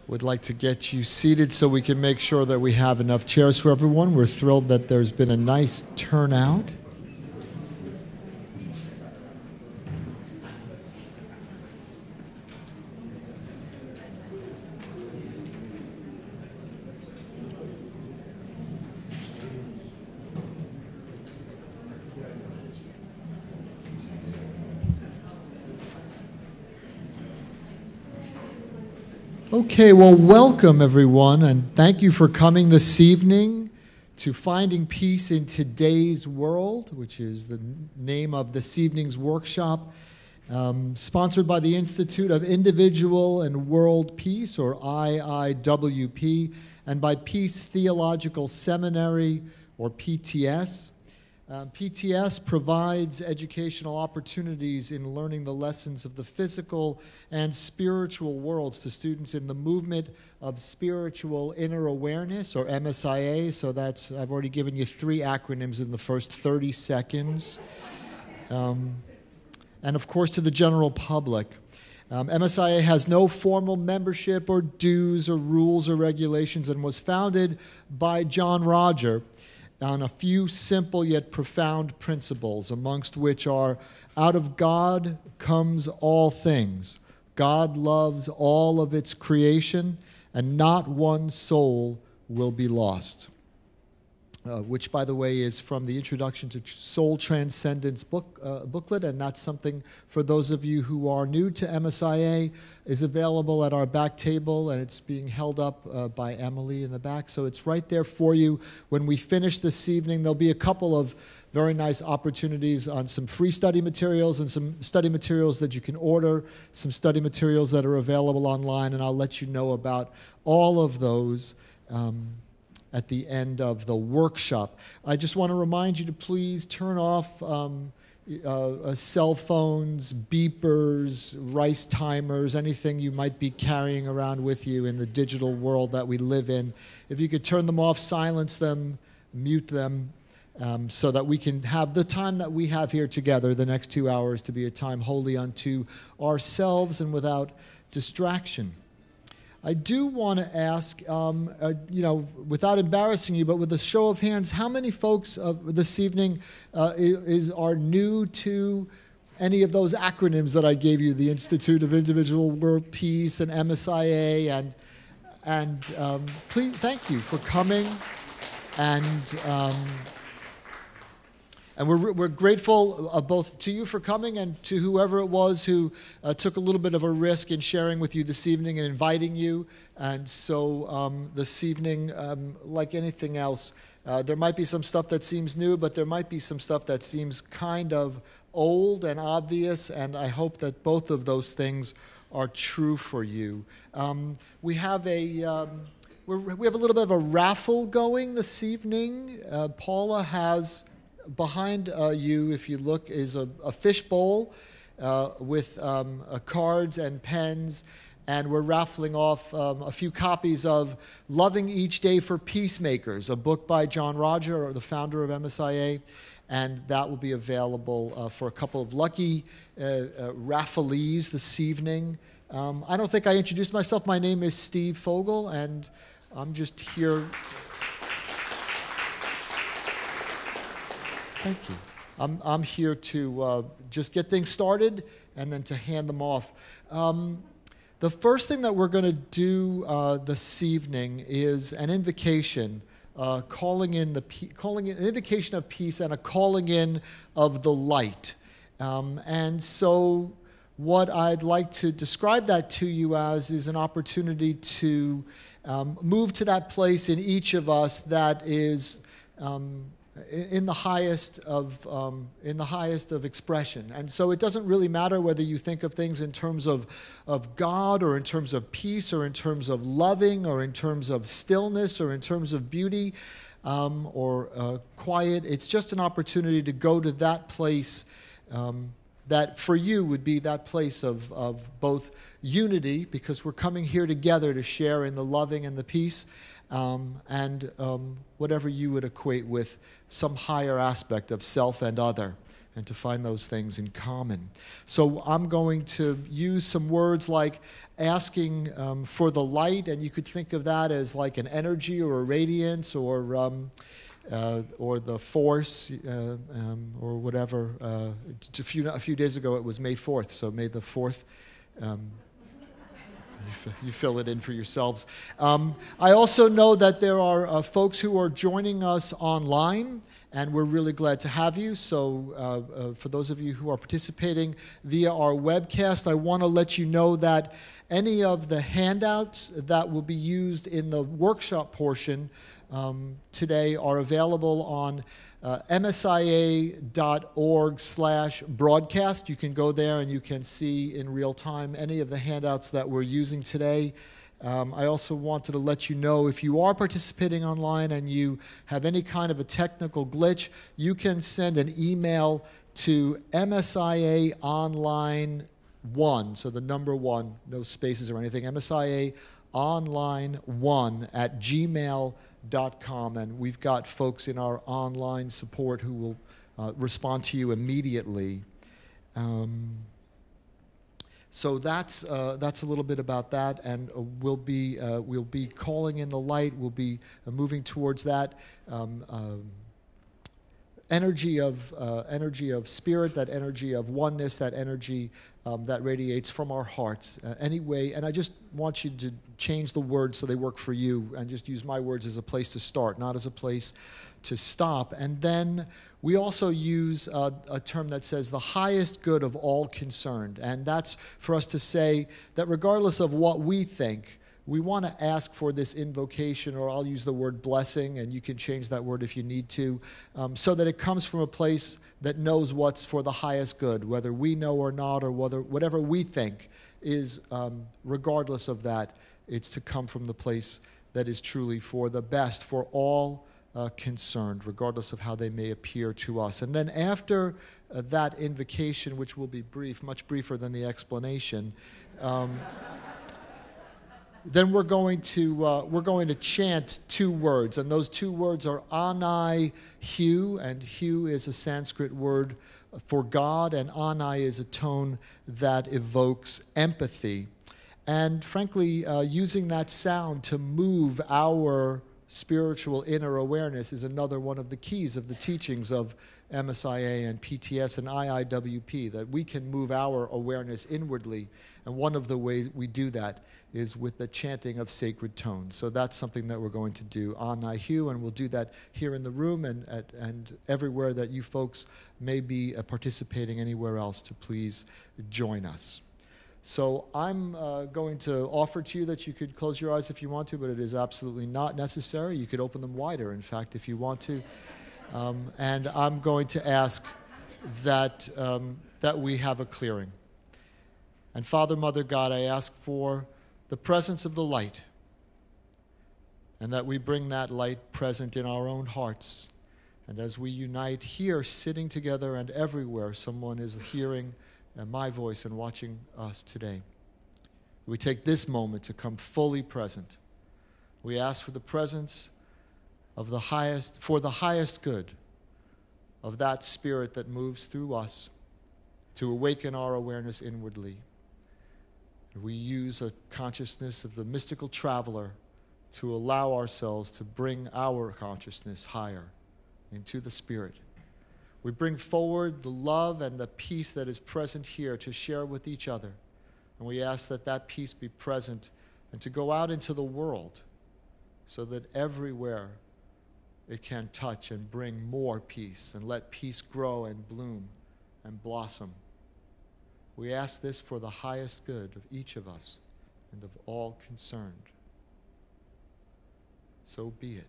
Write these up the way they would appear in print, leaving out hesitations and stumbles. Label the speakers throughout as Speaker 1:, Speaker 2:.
Speaker 1: Would like to get you seated so we can make sure that we have enough chairs for everyone. We're thrilled that there's been a nice turnout. Okay, well, welcome everyone, and thank you for coming this evening to Finding Peace in Today's World, which is the name of this evening's workshop, sponsored by the Institute of Individual and World Peace, or IIWP, and by Peace Theological Seminary, or PTS. PTS provides educational opportunities in learning the lessons of the physical and spiritual worlds to students in the movement of spiritual inner awareness, or MSIA. So I've already given you 3 acronyms in the first 30 seconds. And of course to the general public. MSIA has no formal membership or dues or rules or regulations, and was founded by John Roger on a few simple yet profound principles, amongst which are, out of God comes all things. God loves all of its creation, and not one soul will be lost. Which, by the way, is from the Introduction to Soul Transcendence booklet, and that's something for those of you who are new to MSIA, is available at our back table, and it's being held up by Emily in the back, so it's right there for you. When we finish this evening, there'll be a couple of very nice opportunities on some free study materials and some study materials that you can order, some study materials that are available online, and I'll let you know about all of those at the end of the workshop. I just want to remind you to please turn off cell phones, beepers, rice timers, anything you might be carrying around with you in the digital world that we live in. If you could turn them off, silence them, mute them, so that we can have the time that we have here together, the next 2 hours, to be a time wholly unto ourselves and without distraction. I do want to ask, without embarrassing you, but with a show of hands, how many folks this evening are new to any of those acronyms that I gave you, the Institute of Individual World Peace and MSIA, and please, thank you for coming, and we're grateful both to you for coming and to whoever it was who took a little bit of a risk in sharing with you this evening and inviting you. And so this evening, like anything else, there might be some stuff that seems new, but there might be some stuff that seems kind of old and obvious, and I hope that both of those things are true for you. We have a little bit of a raffle going this evening. Paula has behind you, if you look, is a fish bowl with cards and pens, and we're raffling off a few copies of Loving Each Day for Peacemakers, a book by John Roger, the founder of MSIA, and that will be available for a couple of lucky rafflees this evening. I don't think I introduced myself. My name is Steve Fogel, and I'm just here. Thank you. I'm here to just get things started and then to hand them off. The first thing that we're going to do this evening is an invocation, calling in an invocation of peace and a calling in of the light. And so what I'd like to describe that to you as is an opportunity to move to that place in each of us that is in the highest of expression. And so it doesn't really matter whether you think of things in terms of God, or in terms of peace, or in terms of loving, or in terms of stillness, or in terms of beauty, or quiet. It's just an opportunity to go to that place that for you would be that place of both unity, because we're coming here together to share in the loving and the peace, and whatever you would equate with some higher aspect of self and other. and to find those things in common. So I'm going to use some words like asking for the light, and you could think of that as like an energy or a radiance or the force or whatever. A few days ago it was May 4th, so May the 4th. You fill it in for yourselves. I also know that there are folks who are joining us online, and we're really glad to have you. So for those of you who are participating via our webcast, I want to let you know that any of the handouts that will be used in the workshop portion today are available on msia.org/broadcast. You can go there and you can see in real time any of the handouts that we're using today. I also wanted to let you know if you are participating online and you have any kind of a technical glitch, you can send an email to msiaonline1, so the number 1, no spaces or anything, msiaonline1@gmail.com, and we've got folks in our online support who will respond to you immediately. So that's a little bit about that, and we'll be calling in the light. We'll be moving towards that energy of spirit, that energy of oneness, that energy that radiates from our hearts. Anyway, and I just want you to change the words so they work for you, and just use my words as a place to start, not as a place to stop. And then we also use a term that says the highest good of all concerned. And that's for us to say that regardless of what we think, we want to ask for this invocation, or I'll use the word blessing, and you can change that word if you need to, so that it comes from a place that knows what's for the highest good, whether we know or not, or whatever we think is, regardless of that, it's to come from the place that is truly for the best for all concerned, regardless of how they may appear to us. And then after that invocation, which will be brief, much briefer than the explanation, then we're going to chant 2 words, and those 2 words are Anai Hu, and Hu is a Sanskrit word for God, and Anai is a tone that evokes empathy. And frankly, using that sound to move our spiritual inner awareness is another one of the keys of the teachings of MSIA and PTS and IIWP, that we can move our awareness inwardly. And one of the ways we do that is with the chanting of sacred tones. So that's something that we're going to do on Hu, and we'll do that here in the room and everywhere that you folks may be participating anywhere else, to please join us. So I'm going to offer to you that you could close your eyes if you want to, but it is absolutely not necessary. You could open them wider, in fact, if you want to. And I'm going to ask that we have a clearing. And Father, Mother, God, I ask for the presence of the light, and that we bring that light present in our own hearts. And as we unite here, sitting together, and everywhere someone is hearing my voice and watching us today, we take this moment to come fully present. We ask for the presence of the highest, for the highest good of that spirit that moves through us to awaken our awareness inwardly. We use a consciousness of the mystical traveler to allow ourselves to bring our consciousness higher into the spirit. We bring forward the love and the peace that is present here to share with each other. And we ask that that peace be present and to go out into the world so that everywhere it can touch and bring more peace, and let peace grow and bloom and blossom. We ask this for the highest good of each of us and of all concerned. So be it.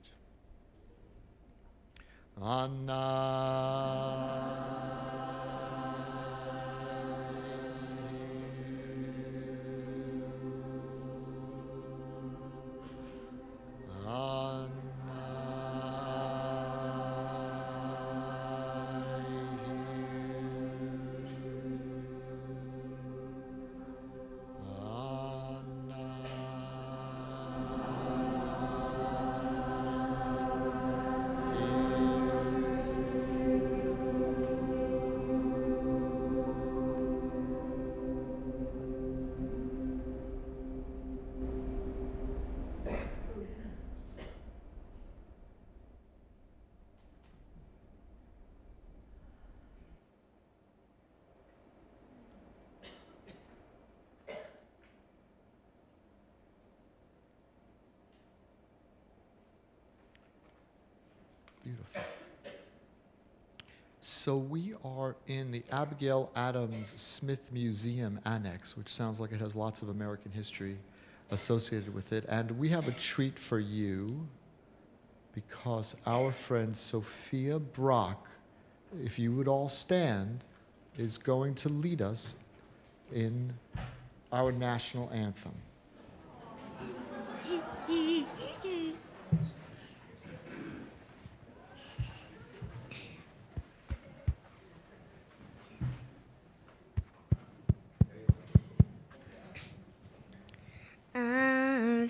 Speaker 1: So we are in the Abigail Adams Smith Museum Annex, which sounds like it has lots of American history associated with it. And we have a treat for you because our friend Sophia Brock, if you would all stand, is going to lead us in our national anthem.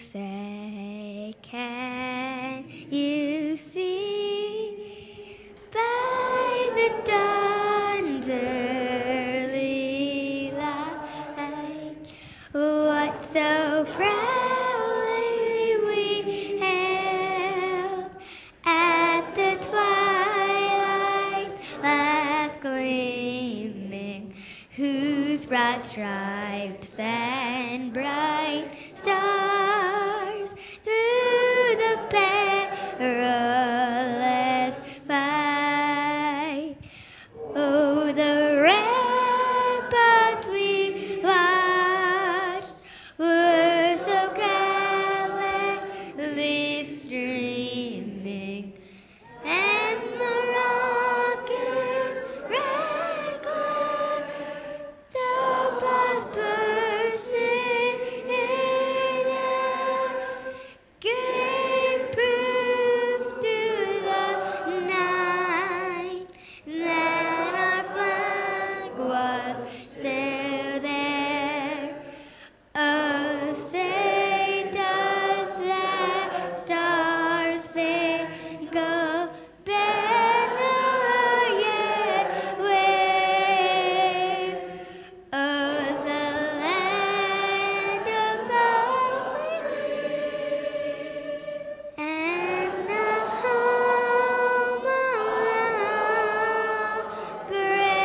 Speaker 2: Say, can you see by the dawn's early light what so proudly we hailed at the twilight's last gleaming, whose broad stripes and bright stars through the perilous fight. Oh, the ramparts we watched were so gallantly streaming, and the rocket's red glare, the bombs bursting in air, gave proof to the night that our flag was still there. Oh, say does that star-spangled banner yet wave? Oh, the land of the free and the home of the brave.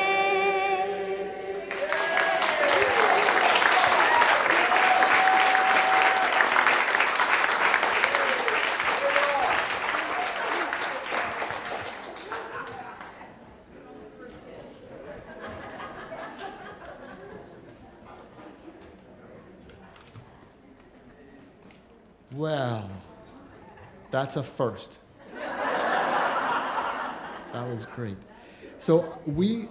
Speaker 1: Well, that's a first. That was great. So we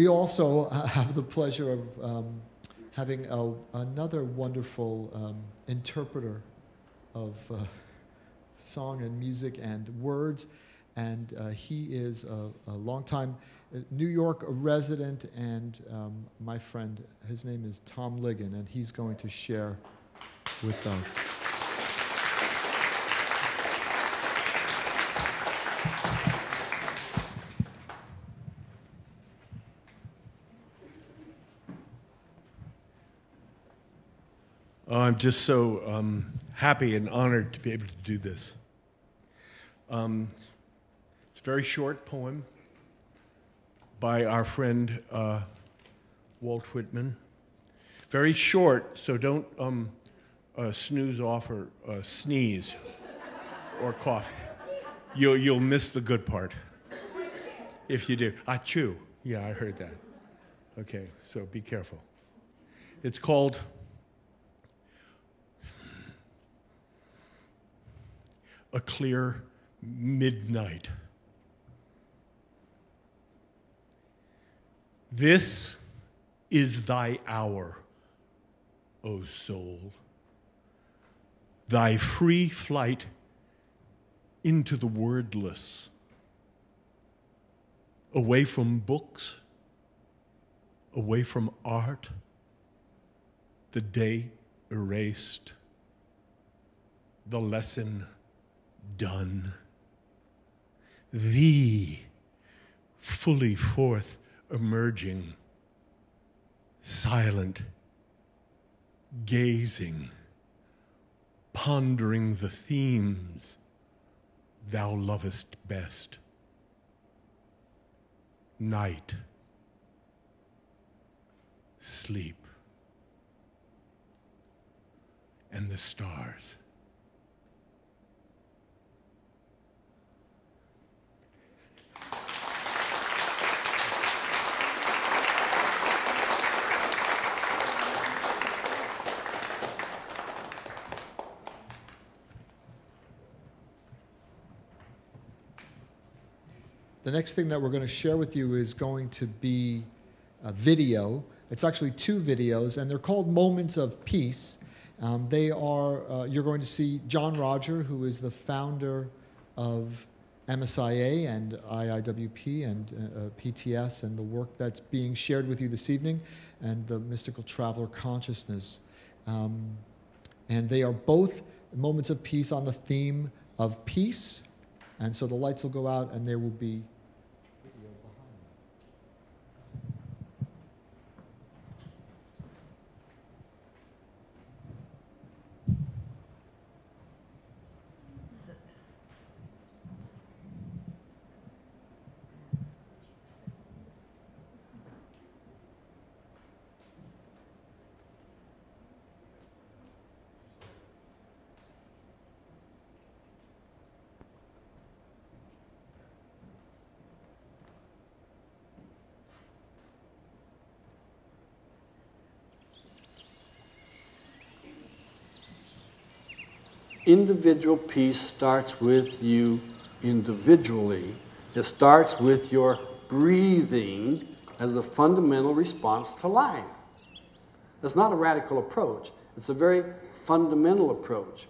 Speaker 1: also have the pleasure of having another wonderful interpreter of song and music and words, and he is a longtime New York resident and my friend. His name is Tom Ligon, and he's going to share with us.
Speaker 3: I'm just so happy and honored to be able to do this. It's a very short poem by our friend Walt Whitman. Very short, so don't snooze off or sneeze or cough. You'll miss the good part if you do. Achoo. Yeah, I heard that. Okay, so be careful. It's called A Clear Midnight. This is thy hour, O soul, thy free flight into the wordless, away from books, away from art, the day erased, the lesson done. Thee fully forth emerging, silent, gazing, pondering the themes thou lovest best. Night, sleep, and the stars.
Speaker 1: The next thing that we're going to share with you is going to be a video. It's actually 2 videos, and they're called Moments of Peace. You're going to see John Roger, who is the founder of MSIA and IIWP and PTS, and the work that's being shared with you this evening, and the Mystical Traveler Consciousness. And they are both moments of peace on the theme of peace. And so the lights will go out, and there will be video behind me.
Speaker 4: Individual peace starts with you individually. It starts with your breathing as a fundamental response to life. It's not a radical approach. It's a very fundamental approach.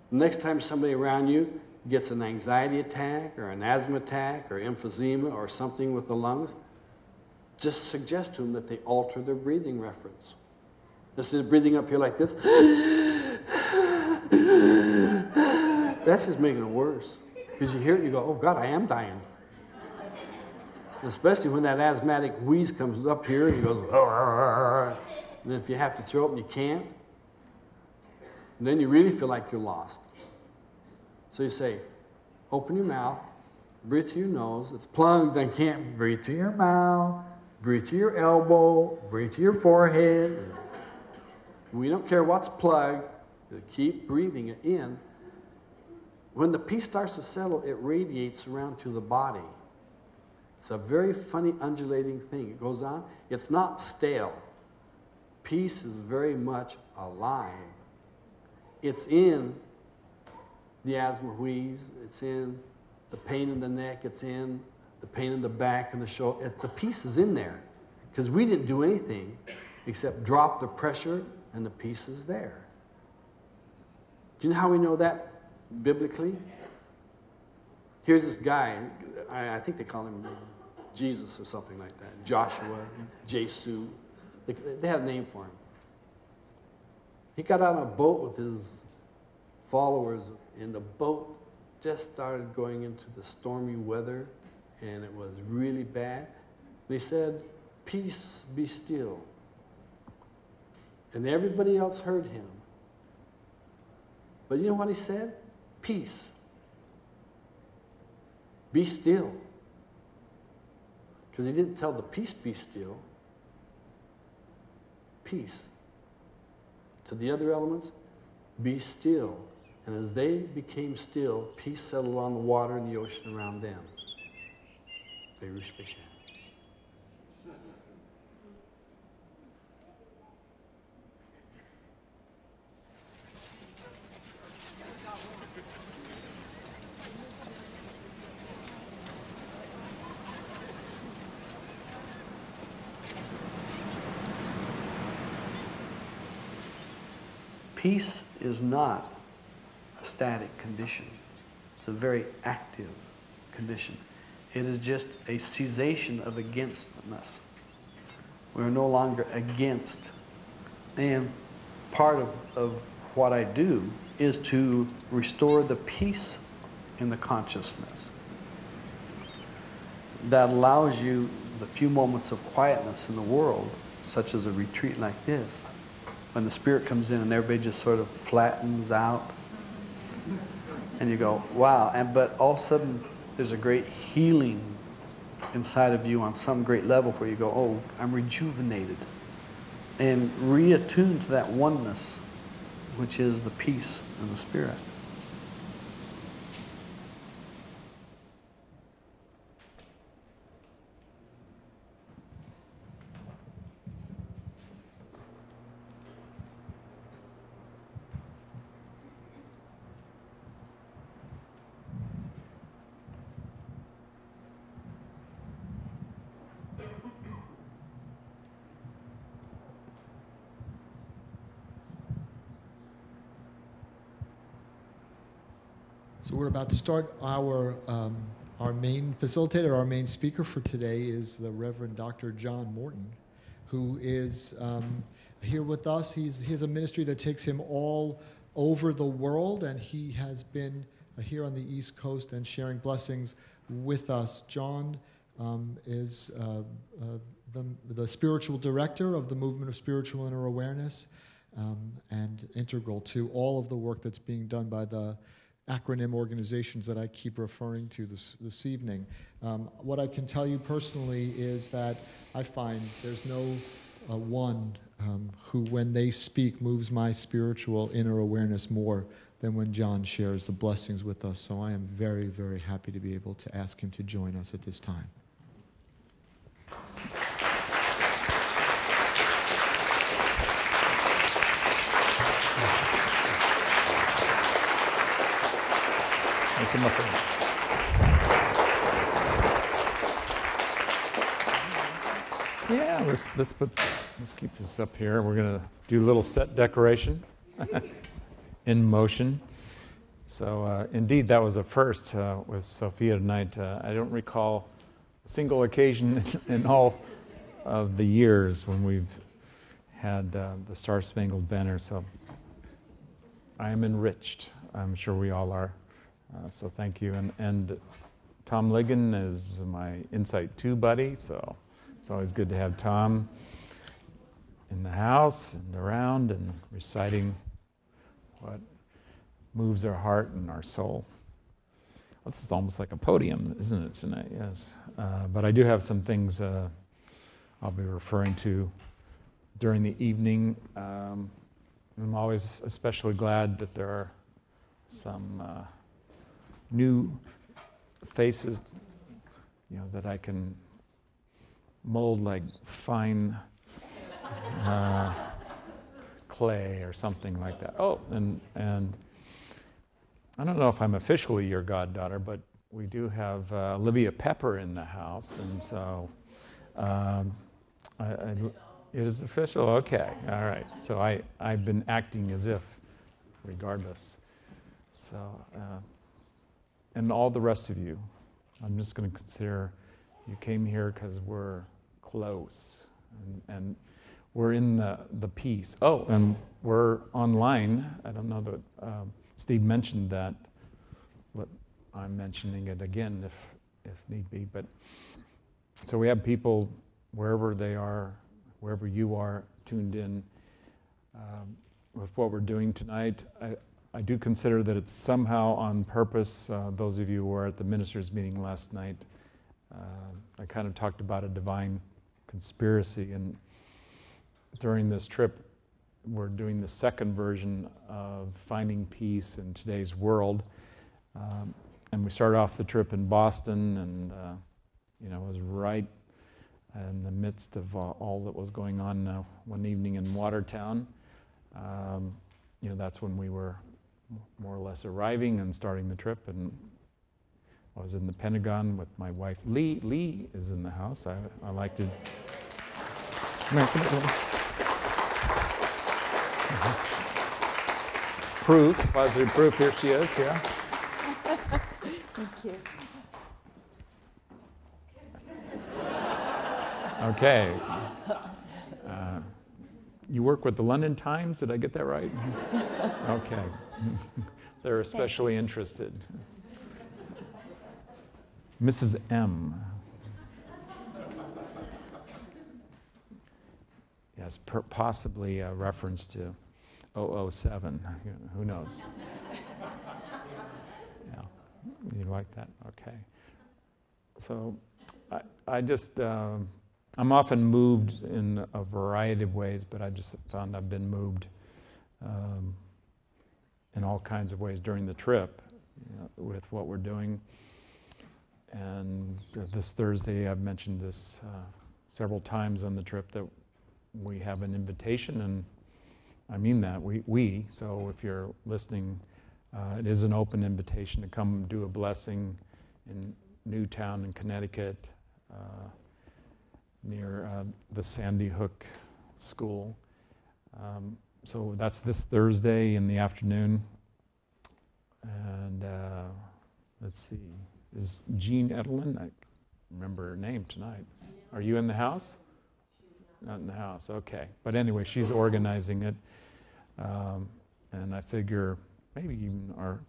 Speaker 4: Next time somebody around you gets an anxiety attack or an asthma attack or emphysema or something with the lungs, just suggest to them that they alter their breathing reference. Instead of breathing up here like this, that's just making it worse. Because you hear it and you go, oh God, I am dying. Especially when that asthmatic wheeze comes up here and he goes, and then if you have to throw up and you can't, and then you really feel like you're lost. So you say, open your mouth, breathe through your nose. It's plugged, I can't breathe through your mouth, breathe through your elbow, breathe through your forehead. We don't care what's plugged. Keep breathing it in. When the peace starts to settle, it radiates around through the body. It's a very funny undulating thing. It goes on. It's not stale. Peace is very much alive. It's in the asthma wheeze. It's in the pain in the neck. It's in the pain in the back and the shoulder. The peace is in there because we didn't do anything except drop the pressure, and the peace is there. Do you know how we know that biblically? Here's this guy, I think they call him Jesus or something like that. Joshua, Jesu. They had a name for him. He got on a boat with his followers, and the boat just started going into the stormy weather, and it was really bad. They said, peace, be still. And everybody else heard him. But you know what he said? Peace. Be still. Because he didn't tell the peace, be still. Peace. To the other elements, be still. And as they became still, peace settled on the water and the ocean around them. Berush Beshem. Peace is not a static condition. It's a very active condition. It is just a cessation of againstness. We're no longer against. And part of what I do is to restore the peace in the consciousness that allows you the few moments of quietness in the world, such as a retreat like this, when the Spirit comes in and everybody just sort of flattens out. And you go, wow. But all of a sudden, there's a great healing inside of you on some great level where you go, oh, I'm rejuvenated. And reattuned to that oneness, which is the peace and the Spirit.
Speaker 1: So we're about to start our main facilitator, our main speaker for today is the Reverend Dr. John Morton, who is here with us. He has a ministry that takes him all over the world, and he has been here on the East Coast and sharing blessings with us. John is the spiritual director of the Movement of Spiritual Inner Awareness, and integral to all of the work that's being done by the acronym organizations that I keep referring to this evening. What I can tell you personally is that I find there's no one who, when they speak, moves my spiritual inner awareness more than when John shares the blessings with us. So I am very, very happy to be able to ask him to join us at this time.
Speaker 5: Yeah, let's keep this up here. We're gonna do a little set decoration in motion. So indeed, that was a first with Sophia tonight. I don't recall a single occasion in all of the years when we've had the Star Spangled Banner. So I am enriched. I'm sure we all are. So thank you. And Tom Ligon is my Insight 2 buddy, so it's always good to have Tom in the house and around and reciting what moves our heart and our soul. Well, this is almost like a podium, isn't it, tonight? Yes. But I do have some things I'll be referring to during the evening. I'm always especially glad that there are some new faces, that I can mold like fine clay or something like that. Oh, and I don't know if I'm officially your goddaughter, but we do have Olivia Pepper in the house, and so it is official. Okay, all right. So I've been acting as if, regardless. So. And all the rest of you, I'm just going to consider you came here because we're close, and we're in the peace. Oh, and we're online. I don't know that Steve mentioned that, but I'm mentioning it again if need be. But so we have people wherever they are, wherever you are, tuned in with what we're doing tonight. I do consider that it's somehow on purpose. Those of you who were at the ministers' meeting last night, I kind of talked about a divine conspiracy. And during this trip, we're doing the second version of Finding Peace in Today's World. And we started off the trip in Boston, and it was right in the midst of all that was going on one evening in Watertown. That's when we were more or less arriving and starting the trip, and I was in the Pentagon with my wife Lee. Lee is in the house. I like to come here. Proof, positive proof. Here she is. Yeah.
Speaker 6: Thank you.
Speaker 5: Okay. You work with the London Times? Did I get that right? Okay. They're especially interested. Mrs. M. Yes, possibly a reference to 007. Who knows? Yeah. You like that? Okay. So I just... I'm often moved in a variety of ways, but I just found I've been moved in all kinds of ways during the trip with what we're doing. And this Thursday, I've mentioned this several times on the trip, that we have an invitation, and I mean that, we. So if you're listening, it is an open invitation to come do a blessing in Newtown in Connecticut, near the Sandy Hook School. So that's this Thursday in the afternoon. And let's see, is Jean Edelin? I remember her name tonight. Are you in the house? Not in the house, okay. But anyway, she's organizing it. And I figure maybe even our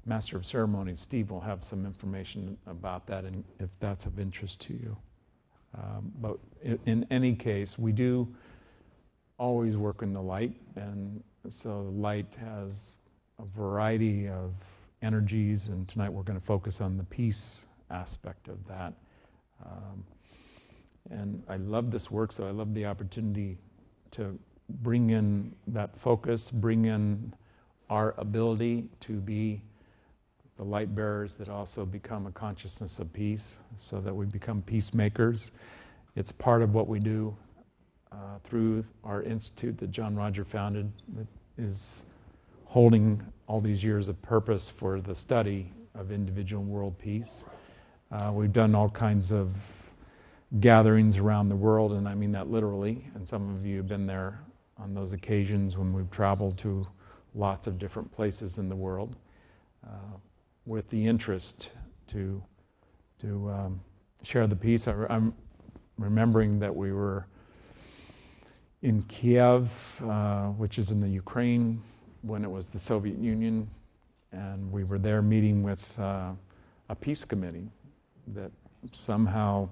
Speaker 5: Master of Ceremonies, Steve, will have some information about that, and if that's of interest to you. But in any case, we do always work in the light, and so the light has a variety of energies, and tonight we're going to focus on the peace aspect of that. And I love this work, so I love the opportunity to bring in that focus, bring in our ability to be the light bearers that also become a consciousness of peace, so that we become peacemakers. It's part of what we do through our institute that John Roger founded, that is holding all these years of purpose for the study of individual and world peace. We've done all kinds of gatherings around the world, and I mean that literally, and some of you have been there on those occasions when we've traveled to lots of different places in the world with the interest to share the peace. I'm remembering that we were in Kiev, which is in the Ukraine, when it was the Soviet Union, and we were there meeting with a peace committee that somehow,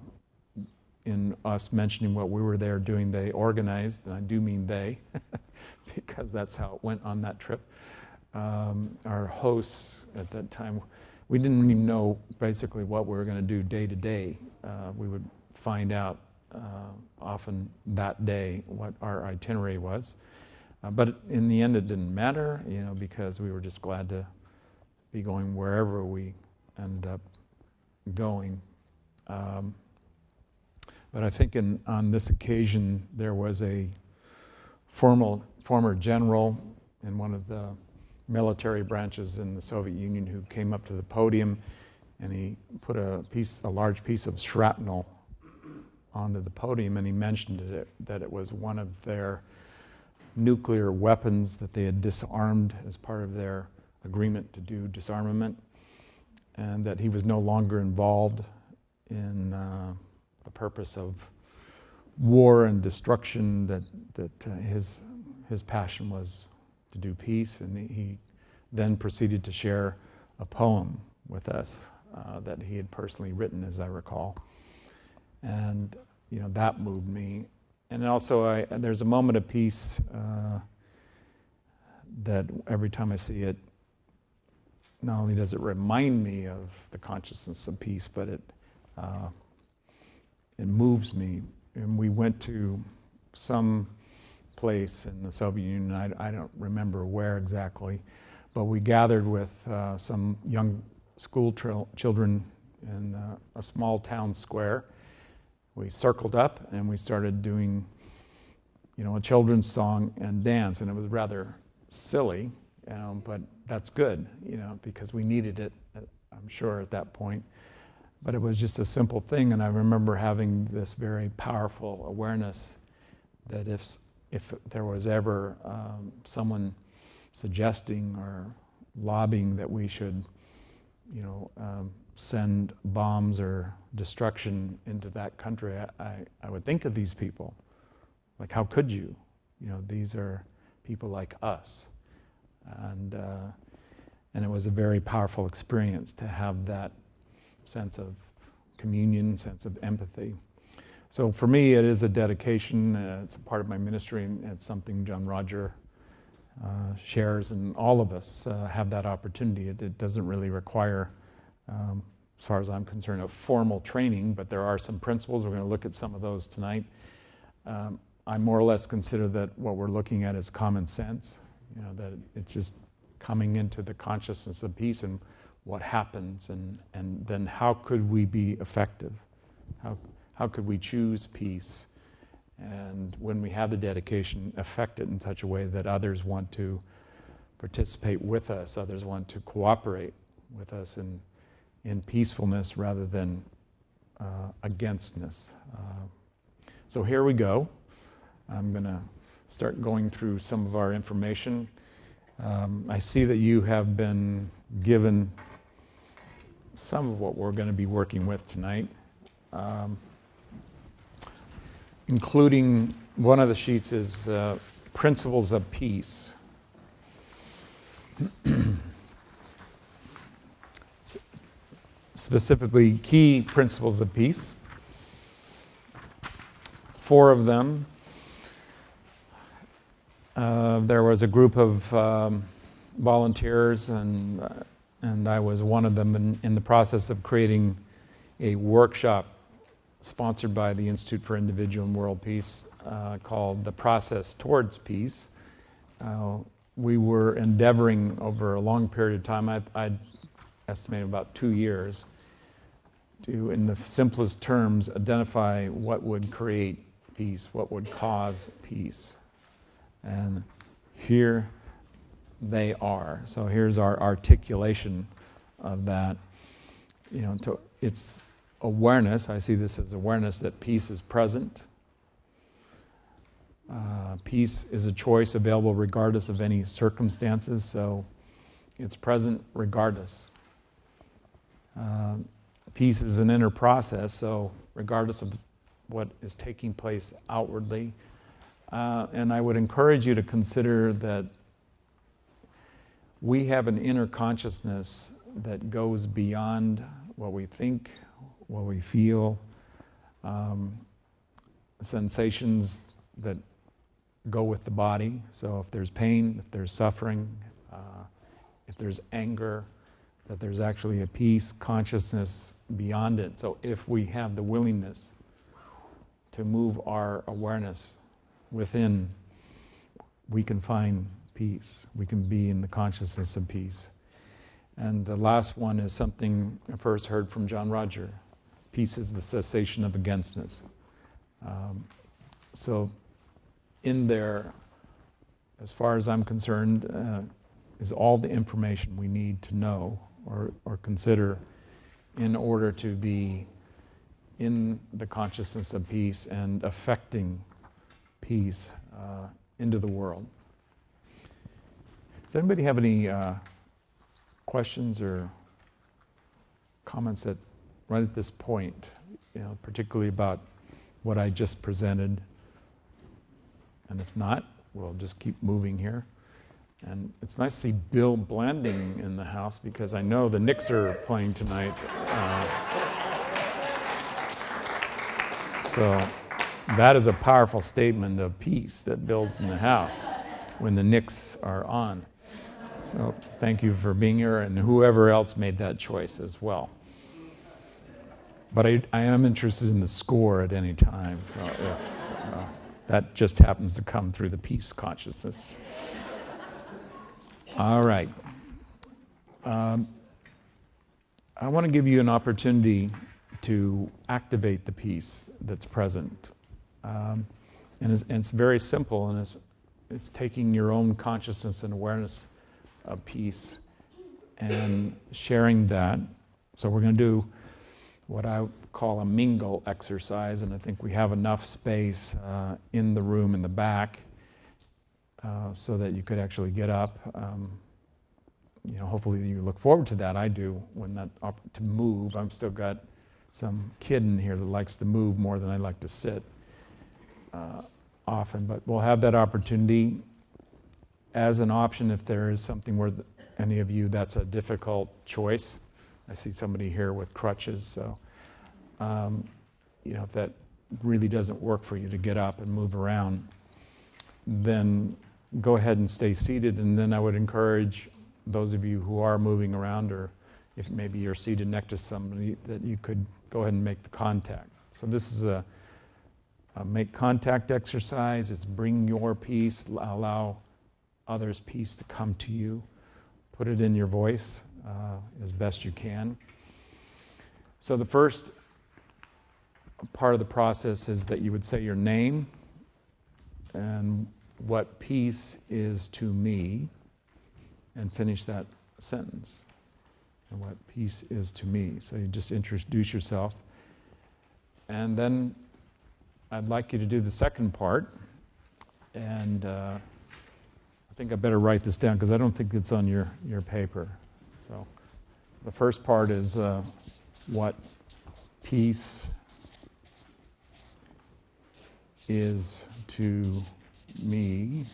Speaker 5: in us mentioning what we were there doing, they organized, and I do mean they, because that's how it went on that trip. Our hosts at that time, we didn't even know basically what we were going to do day to day. We would find out often that day what our itinerary was. But in the end, it didn't matter, because we were just glad to be going wherever we ended up going. But I think on this occasion, there was a former general in one of the military branches in the Soviet Union who came up to the podium, and he put a large piece of shrapnel onto the podium, and he mentioned that it was one of their nuclear weapons that they had disarmed as part of their agreement to do disarmament, and that he was no longer involved in the purpose of war and destruction, that his passion was to do peace. And he then proceeded to share a poem with us that he had personally written, as I recall. And that moved me. And also there's a moment of peace that every time I see it, not only does it remind me of the consciousness of peace, but it moves me. And we went to some place in the Soviet Union, I don't remember where exactly, but we gathered with some young school children in a small town square. We circled up and we started doing, a children's song and dance, and it was rather silly, but that's good, because we needed it, I'm sure, at that point. But it was just a simple thing, and I remember having this very powerful awareness that if there was ever someone suggesting or lobbying that we should, send bombs or destruction into that country, I would think of these people. Like, how could you? These are people like us. And it was a very powerful experience to have that sense of communion, sense of empathy. So for me, it is a dedication. It's a part of my ministry, and it's something John Roger shares, and all of us have that opportunity. It doesn't really require, as far as I'm concerned, a formal training, but there are some principles. We're going to look at some of those tonight. I more or less consider that what we're looking at is common sense, that it's just coming into the consciousness of peace and what happens, and then how could we be effective? How could we choose peace? And when we have the dedication, affect it in such a way that others want to participate with us, others want to cooperate with us in peacefulness rather than againstness. So here we go. I'm going to start going through some of our information. I see that you have been given some of what we're going to be working with tonight, including one of the sheets is Principles of Peace. Specifically, key principles of peace. 4 of them. There was a group of volunteers, and I was one of them in the process of creating a workshop sponsored by the Institute for Individual and World Peace called The Process Towards Peace. We were endeavoring over a long period of time, I'd estimate about 2 years, to, in the simplest terms, identify what would create peace, what would cause peace. And here they are. So here's our articulation of that. It's awareness. I see this as awareness that peace is present. Peace is a choice available regardless of any circumstances, so it's present regardless. Peace is an inner process, so regardless of what is taking place outwardly. And I would encourage you to consider that we have an inner consciousness that goes beyond what we think, what we feel, sensations that go with the body. So if there's pain, if there's suffering, if there's anger, that there's actually a peace consciousness beyond it. So if we have the willingness to move our awareness within, we can find peace. We can be in the consciousness of peace. And the last one is something I first heard from John Roger. Peace is the cessation of againstness. So in there, as far as I'm concerned, is all the information we need to know or consider in order to be in the consciousness of peace and affecting peace into the world. Does anybody have any questions or comments right at this point, particularly about what I just presented? And if not, we'll just keep moving here. And it's nice to see Bill Blanding in the house because I know the Knicks are playing tonight. So that is a powerful statement of peace that Bill's in the house when the Knicks are on. So thank you for being here, and whoever else made that choice as well. But I am interested in the score at any time, so if that just happens to come through the peace consciousness. All right. I want to give you an opportunity to activate the peace that's present. And it's very simple, and it's taking your own consciousness and awareness of peace and sharing that. So we're going to do what I call a Mingle exercise, and I think we have enough space in the room in the back so that you could actually get up. Hopefully you look forward to that. I do, when to move. I've still got some kid in here that likes to move more than I like to sit often, but we'll have that opportunity as an option if there is something where any of you that's a difficult choice. I see somebody here with crutches, so if that really doesn't work for you to get up and move around, then go ahead and stay seated. And then I would encourage those of you who are moving around, or if maybe you're seated next to somebody, that you could go ahead and make the contact. So this is a make contact exercise. It's bring your peace, allow others' peace to come to you. Put it in your voice as best you can. So the first part of the process is that you would say your name and what peace is to me, and finish that sentence. And what peace is to me. So you just introduce yourself. And then I'd like you to do the second part. And think I better write this down because I don't think it's on your paper. So the first part is what peace is to me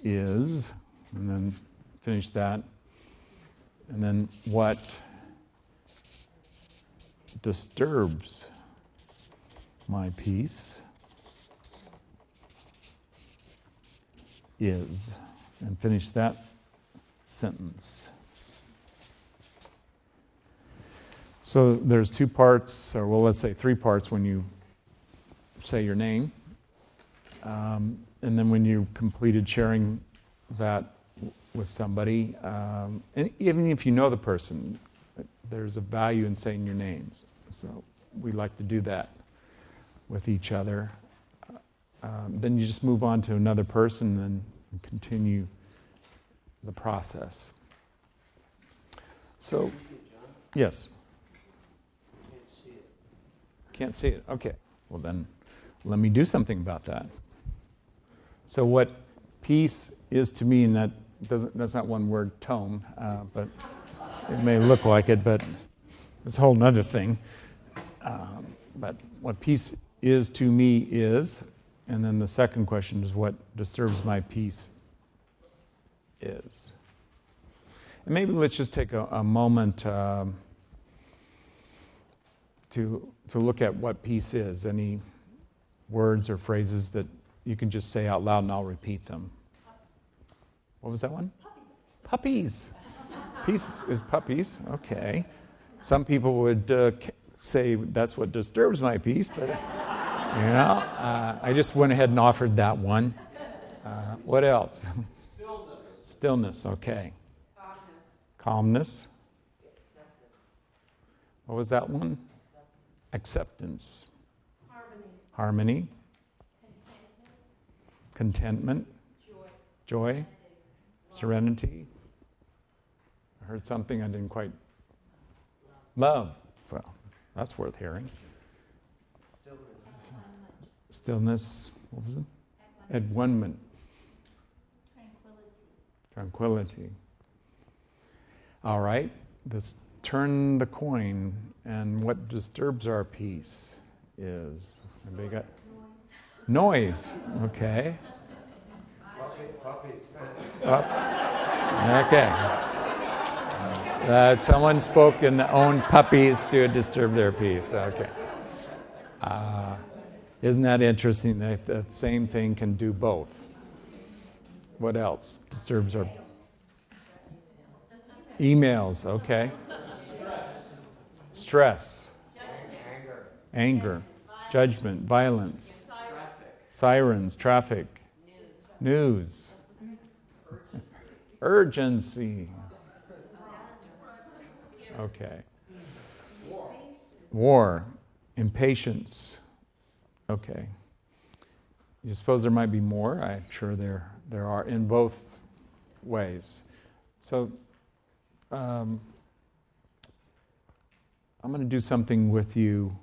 Speaker 5: is, and then finish that. And then what disturbs my peace is, and finish that sentence. So there's two parts, or well, let's say three parts when you say your name. And then when you completed sharing that with somebody, and even if you know the person, there's a value in saying your names. So we like to do that with each other. Then you just move on to another person and continue the process. So, yes. Can't see it. Okay. Well then, let me do something about that. So what peace is to me, and that's not one word, tome, but it may look like it, but it's a whole other thing. But what peace is to me is, and then the second question is what disturbs my peace is. And maybe let's just take a moment to look at what peace is. Any words or phrases that you can just say out loud and I'll repeat them. What was that one? Puppies. Peace is puppies. Okay. Some people would say that's what disturbs my peace, but I just went ahead and offered that one. What else? Stillness. Okay. Calmness. What was that one? Acceptance. Harmony. Contentment. Joy. Serenity. I heard something I didn't quite. Love. Well, that's worth hearing. Stillness. What was it? Adwonment. Tranquility. All right. Let's turn the coin. And what disturbs our peace is. Anybody got noise. Okay. Okay. Someone spoke and owned puppies to disturb their peace. Okay. Isn't that interesting that the same thing can do both? What else disturbs our emails? Okay. Stress. Anger. Judgment. Violence. Sirens. Traffic. News. Urgency. Okay. War. Impatience. Okay. You suppose there might be more? I'm sure there are in both ways. So I'm going to do something with you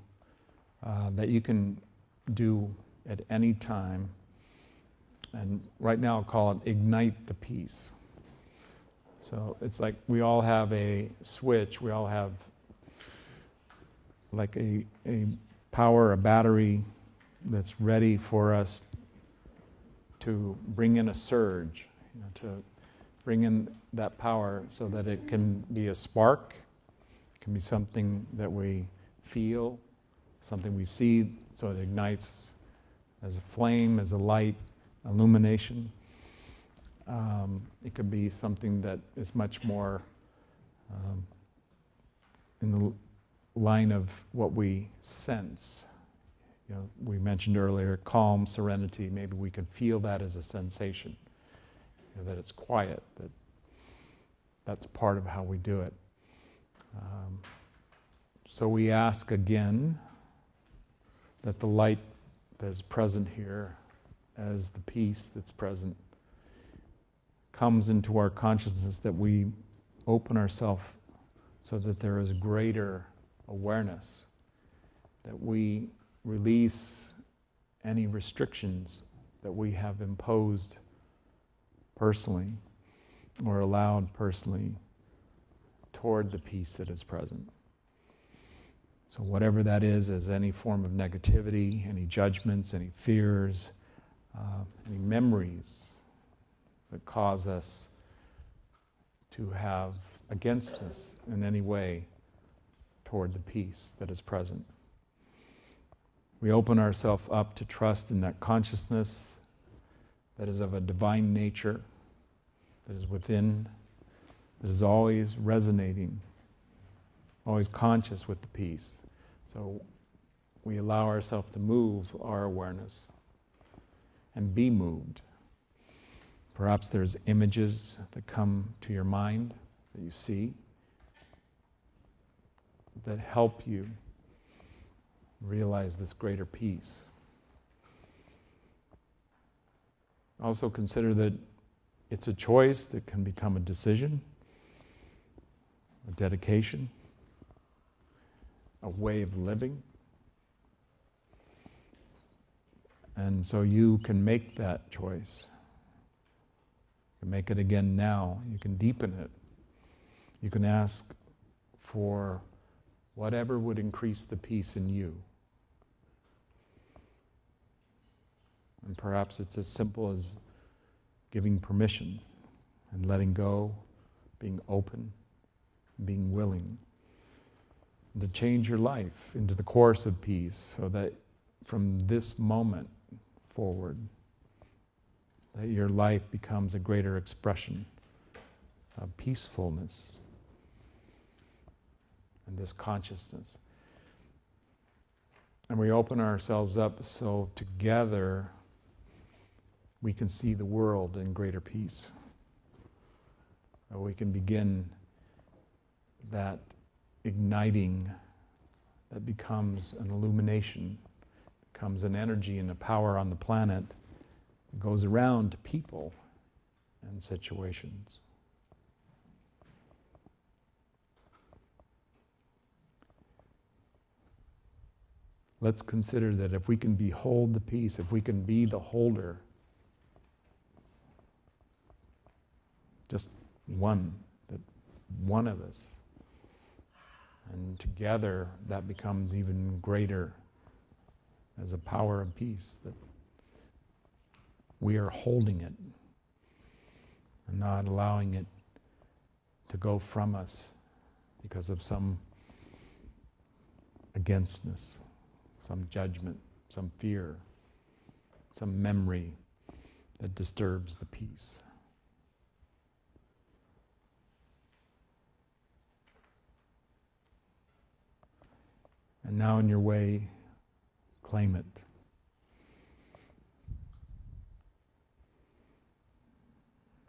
Speaker 5: that you can do at any time. And right now I'll call it ignite the peace. So it's like we all have a switch. We all have like a power, a battery that's ready for us to bring in a surge, to bring in that power so that it can be a spark, it can be something that we feel, something we see, so it ignites as a flame, as a light, illumination. It could be something that is much more in the line of what we sense. We mentioned earlier calm, serenity. Maybe we can feel that as a sensation, that it's quiet, that's part of how we do it. So we ask again that the light that is present here, as the peace that's present, comes into our consciousness, that we open ourselves so that there is greater awareness, that we release any restrictions that we have imposed personally or allowed personally toward the peace that is present. So whatever that is, as any form of negativity, any judgments, any fears, any memories that cause us to have against us in any way toward the peace that is present. We open ourselves up to trust in that consciousness that is of a divine nature, that is within, that is always resonating, always conscious with the peace. So we allow ourselves to move our awareness and be moved. Perhaps there's images that come to your mind that you see that help you realize this greater peace. Also consider that it's a choice that can become a decision, a dedication, a way of living. And so you can make that choice. You can make it again now. You can deepen it. You can ask for whatever would increase the peace in you. And perhaps it's as simple as giving permission and letting go, being open, being willing to change your life into the course of peace, so that from this moment forward, that your life becomes a greater expression of peacefulness and this consciousness. And we open ourselves up so together we can see the world in greater peace. We can begin that igniting that becomes an illumination, becomes an energy and a power on the planet that goes around to people and situations. Let's consider that if we can behold the peace, if we can be the holder, just one of us, and together that becomes even greater as a power of peace, that we are holding it and not allowing it to go from us because of some againstness, some judgment, some fear, some memory that disturbs the peace. And now in your way, claim it.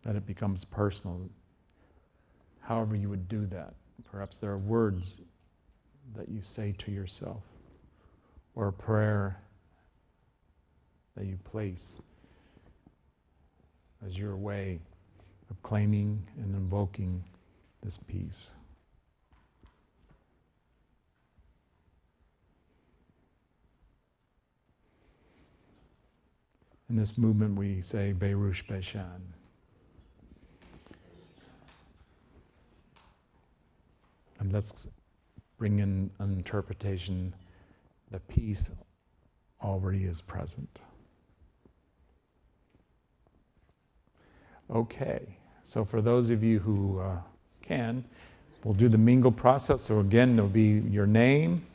Speaker 5: That it becomes personal. However you would do that. Perhaps there are words that you say to yourself, or a prayer that you place as your way of claiming and invoking this peace. In this movement we say Berush Beshan. And let's bring in an interpretation that peace already is present. Okay, so for those of you who can, we'll do the mingle process. So again, there'll be your name,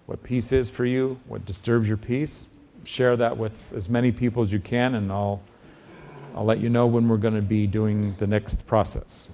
Speaker 5: what peace is for you, what disturbs your peace. Share that with as many people as you can, and I'll let you know when we're going to be doing the next process.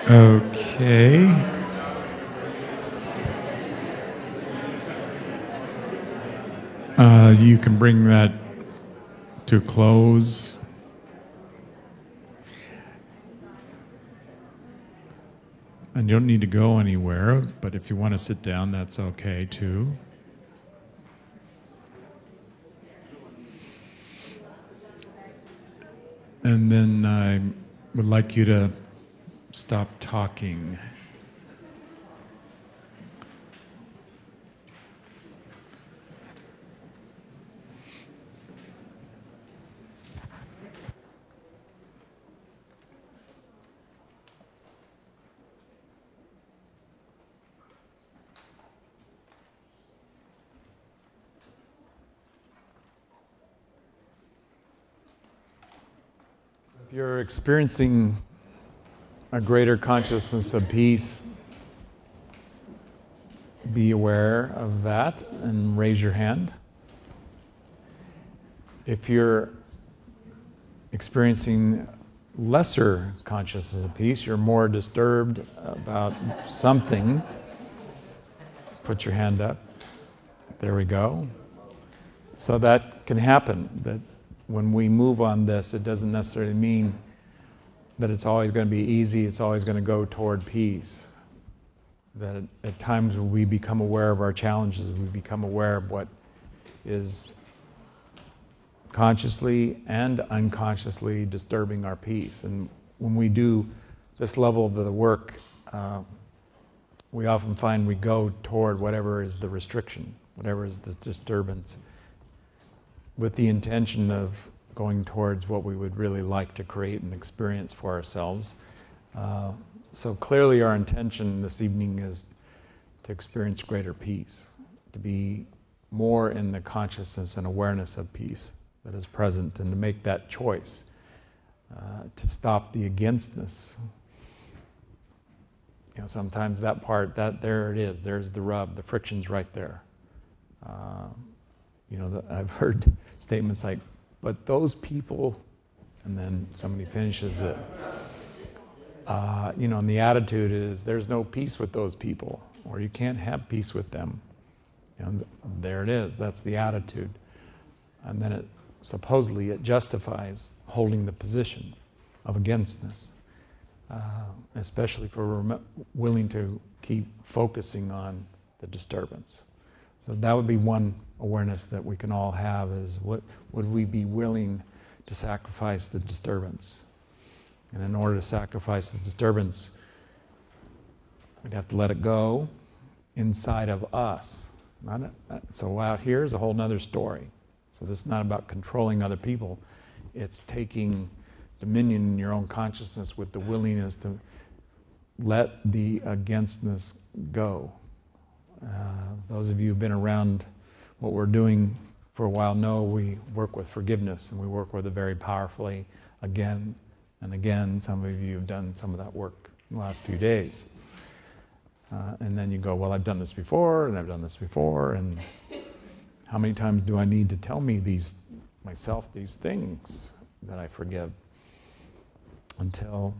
Speaker 5: Okay. You can bring that to a close. And you don't need to go anywhere, but if you want to sit down, that's okay too. And then I would like you to stop talking. If you're experiencing a greater consciousness of peace, be aware of that and raise your hand. If you're experiencing lesser consciousness of peace, you're more disturbed about something, put your hand up. There we go. So that can happen, that when we move on this, it doesn't necessarily mean that it's always going to be easy, it's always going to go toward peace. That at times when we become aware of our challenges, we become aware of what is consciously and unconsciously disturbing our peace. And when we do this level of the work, we often find we go toward whatever is the restriction, whatever is the disturbance, with the intention of going towards what we would really like to create and experience for ourselves. So clearly our intention this evening is to experience greater peace, to be more in the consciousness and awareness of peace that is present, and to make that choice, to stop the againstness. You know, sometimes that part, there it is, there's the rub, the friction's right there. I've heard statements like, but those people, and then somebody finishes it. And the attitude is, there's no peace with those people, or you can't have peace with them. There it is, that's the attitude. And then supposedly it justifies holding the position of againstness, especially if we're willing to keep focusing on the disturbance. So that would be one awareness that we can all have, is what would we be willing to sacrifice the disturbance? And in order to sacrifice the disturbance, we'd have to let it go inside of us. So out here is a whole other story. So this is not about controlling other people. It's taking dominion in your own consciousness with the willingness to let the againstness go. Those of you who've been around what we're doing for a while know we work with forgiveness, and we work with it very powerfully again and again. Some of you have done some of that work in the last few days. And then you go, well, I've done this before, and I've done this before, and how many times do I need to tell myself these things that I forgive until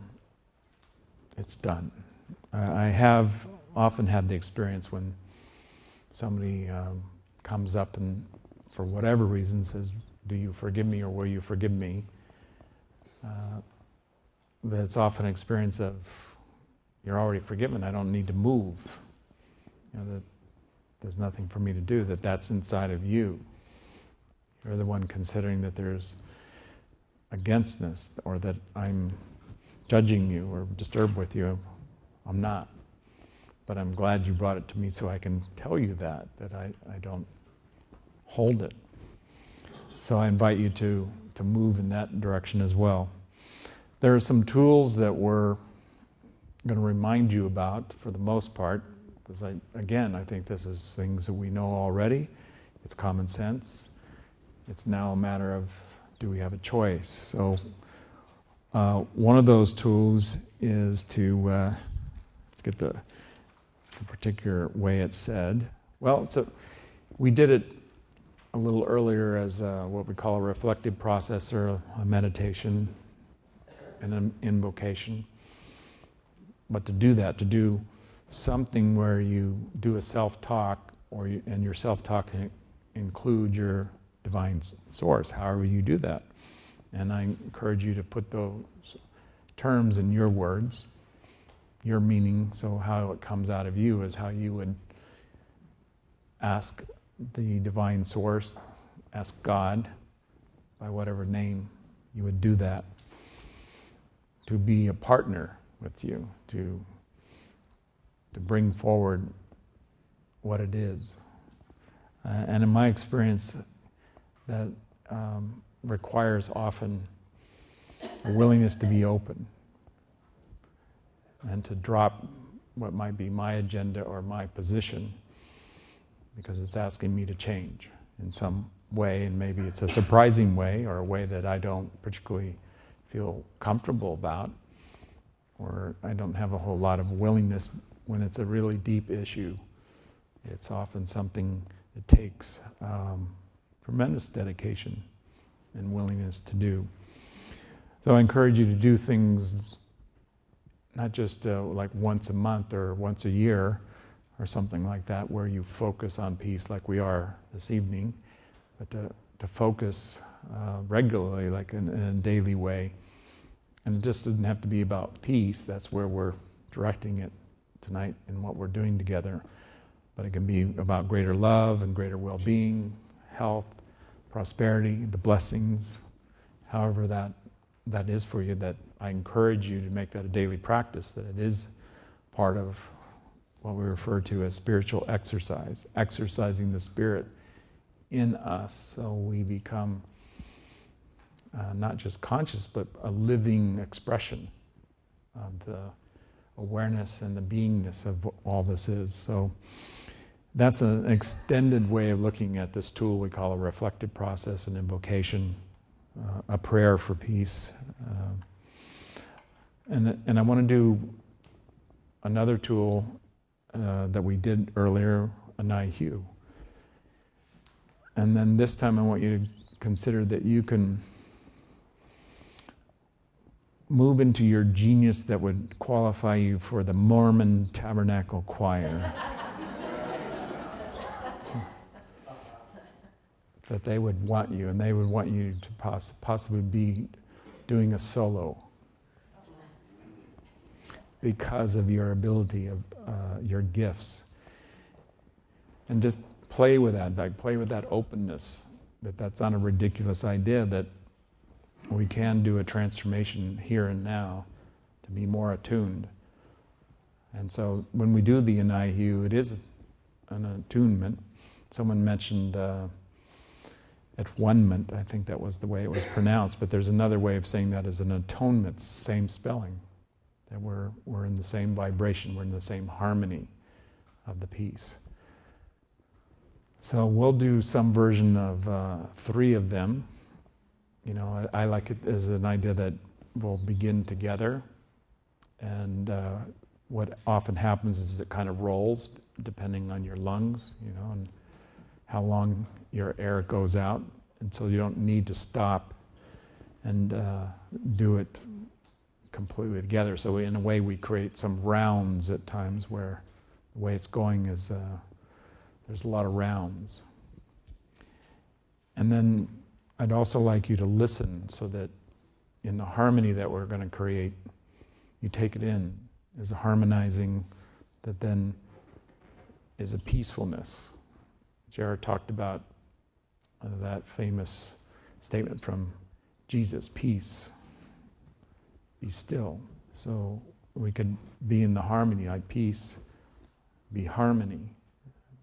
Speaker 5: it's done? I have often had the experience when somebody comes up and for whatever reason says, do you forgive me, or will you forgive me? That's often an experience of, you're already forgiven, I don't need to move. That there's nothing for me to do, that's inside of you. You're the one considering that there's againstness, or that I'm judging you or disturbed with you. I'm not. But I'm glad you brought it to me so I can tell you that I don't hold it. So I invite you to move in that direction as well. There are some tools that we're going to remind you about for the most part, because I think this is things that we know already. It's common sense. It's now a matter of, do we have a choice? So one of those tools is to, let's get the particular way it's said. Well, we did it a little earlier as what we call a reflective process, or a meditation and an invocation. but to do that, to do something where you do a self-talk, and your self-talk include your divine source, however you do that. And I encourage you to put those terms in your words, your meaning, so how it comes out of you is how you would ask the divine source, ask God, by whatever name you would do that, to be a partner with you, to bring forward what it is. And in my experience, that requires often a willingness to be open and to drop what might be my agenda or my position, because it's asking me to change in some way, and maybe it's a surprising way or a way that I don't particularly feel comfortable about, or I don't have a whole lot of willingness. When it's a really deep issue, it's often something that takes tremendous dedication and willingness to do. So I encourage you to do things not just like once a month or once a year or something like that, where you focus on peace like we are this evening, but to focus regularly, like in a daily way. And it just doesn't have to be about peace. That's where we're directing it tonight in what we're doing together. But it can be about greater love and greater well-being, health, prosperity, the blessings, however that is for you. That I encourage you to make that a daily practice, that it is part of what we refer to as spiritual exercise, exercising the Spirit in us so we become not just conscious, but a living expression of the awareness and the beingness of what all this is. So that's an extended way of looking at this tool we call a reflective process, an invocation, a prayer for peace. And I want to do another tool that we did earlier, a NIHU. And then this time I want you to consider that you can move into your genius that would qualify you for the Mormon Tabernacle Choir. That they would want you, and they would want you to possibly be doing a solo because of your ability of your gifts. And just play with that, like play with that openness, that's not a ridiculous idea, that we can do a transformation here and now to be more attuned. And so when we do the NIHU, it is an attunement. Someone mentioned at-one-ment, I think that was the way it was pronounced, but there's another way of saying that as an atonement, same spelling, that we're in the same vibration, we're in the same harmony of the peace. So we'll do some version of 3 of them. You know, I like it as an idea that we'll begin together, and what often happens is it kind of rolls depending on your lungs, you know, and how long your air goes out, and so you don't need to stop and do it completely together. So in a way we create some rounds at times where the way it's going is there's a lot of rounds. And then I'd also like you to listen so that in the harmony that we're going to create, you take it in as a harmonizing that then is a peacefulness. Jared talked about that famous statement from Jesus, peace, be still. So we could be in the harmony, like peace, be harmony,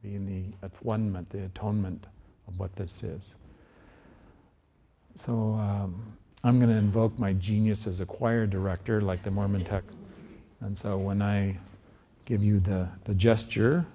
Speaker 5: be in the at-one-ment, the atonement of what this is. So I'm going to invoke my genius as a choir director, like the Mormon tech. And so when I give you the gesture,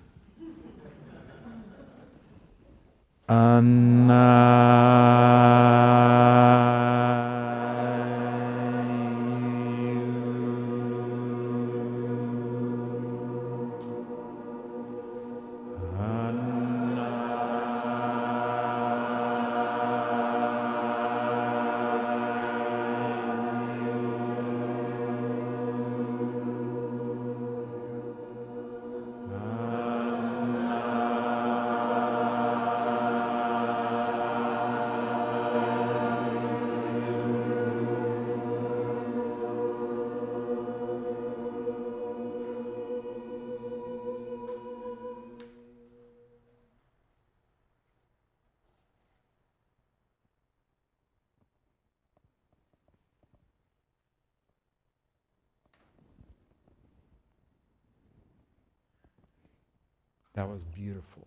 Speaker 5: That was beautiful.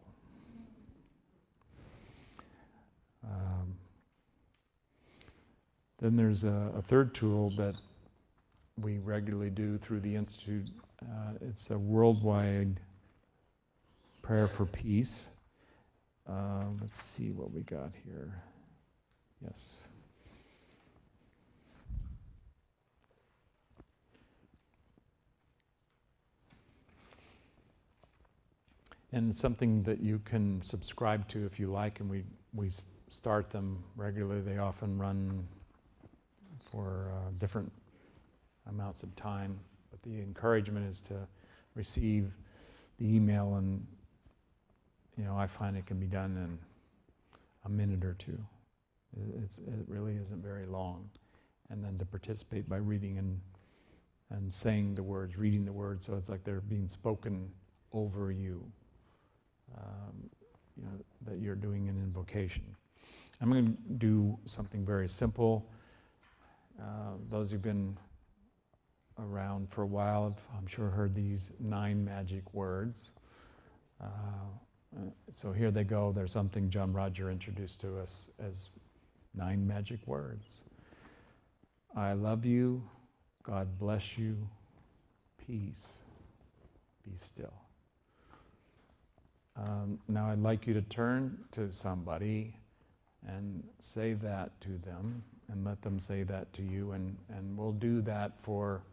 Speaker 5: Then there's a third tool that we regularly do through the Institute. It's a worldwide prayer for peace. Let's see what we got here. Yes. And it's something that you can subscribe to if you like, and we start them regularly. They often run for different amounts of time, but the encouragement is to receive the email, and I find it can be done in a minute or two. It really isn't very long. And then to participate by reading and saying the words, reading the words, so it's like they're being spoken over you. That you're doing an invocation. I'm going to do something very simple. Those who've been around for a while have, I'm sure, heard these 9 magic words. So here they go. There's something John Roger introduced to us as 9 magic words. I love you. God bless you. Peace. Be still. Now I'd like you to turn to somebody and say that to them and let them say that to you, and we'll do that for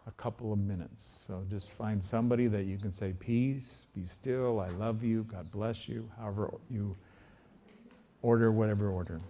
Speaker 5: a couple of minutes. So just find somebody that you can say, peace, be still, I love you, God bless you, however you order, whatever order.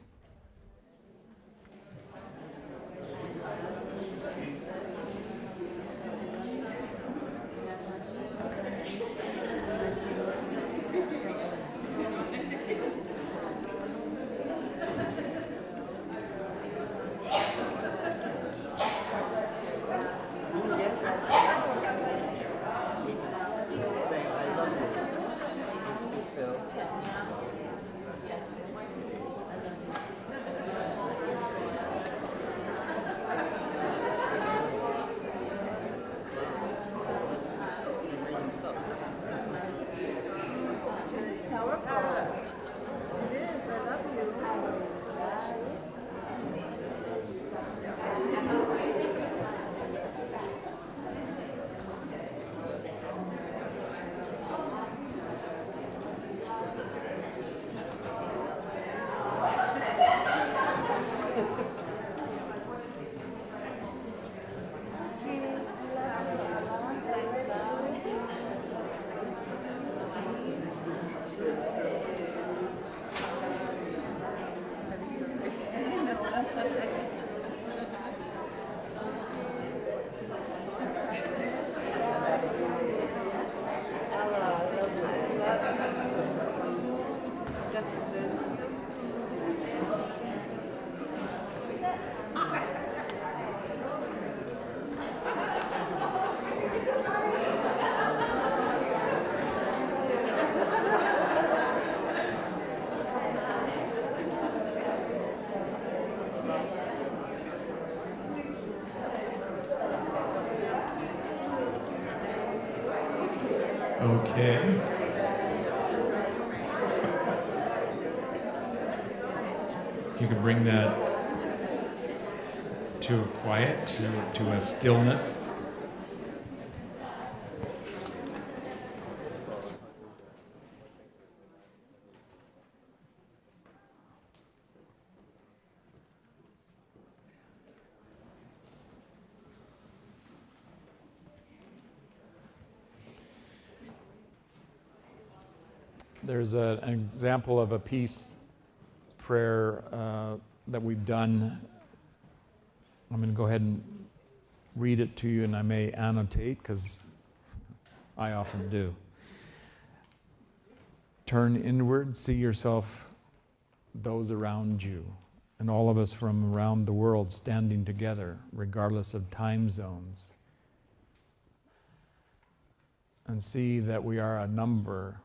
Speaker 1: Okay. You can bring that to a quiet, to a stillness. There's an example of a peace prayer that we've done. I'm going to go ahead and read it to you, and I may annotate because I often do. Turn inward, see yourself, those around you, and all of us from around the world standing together, regardless of time zones. And see that we are a number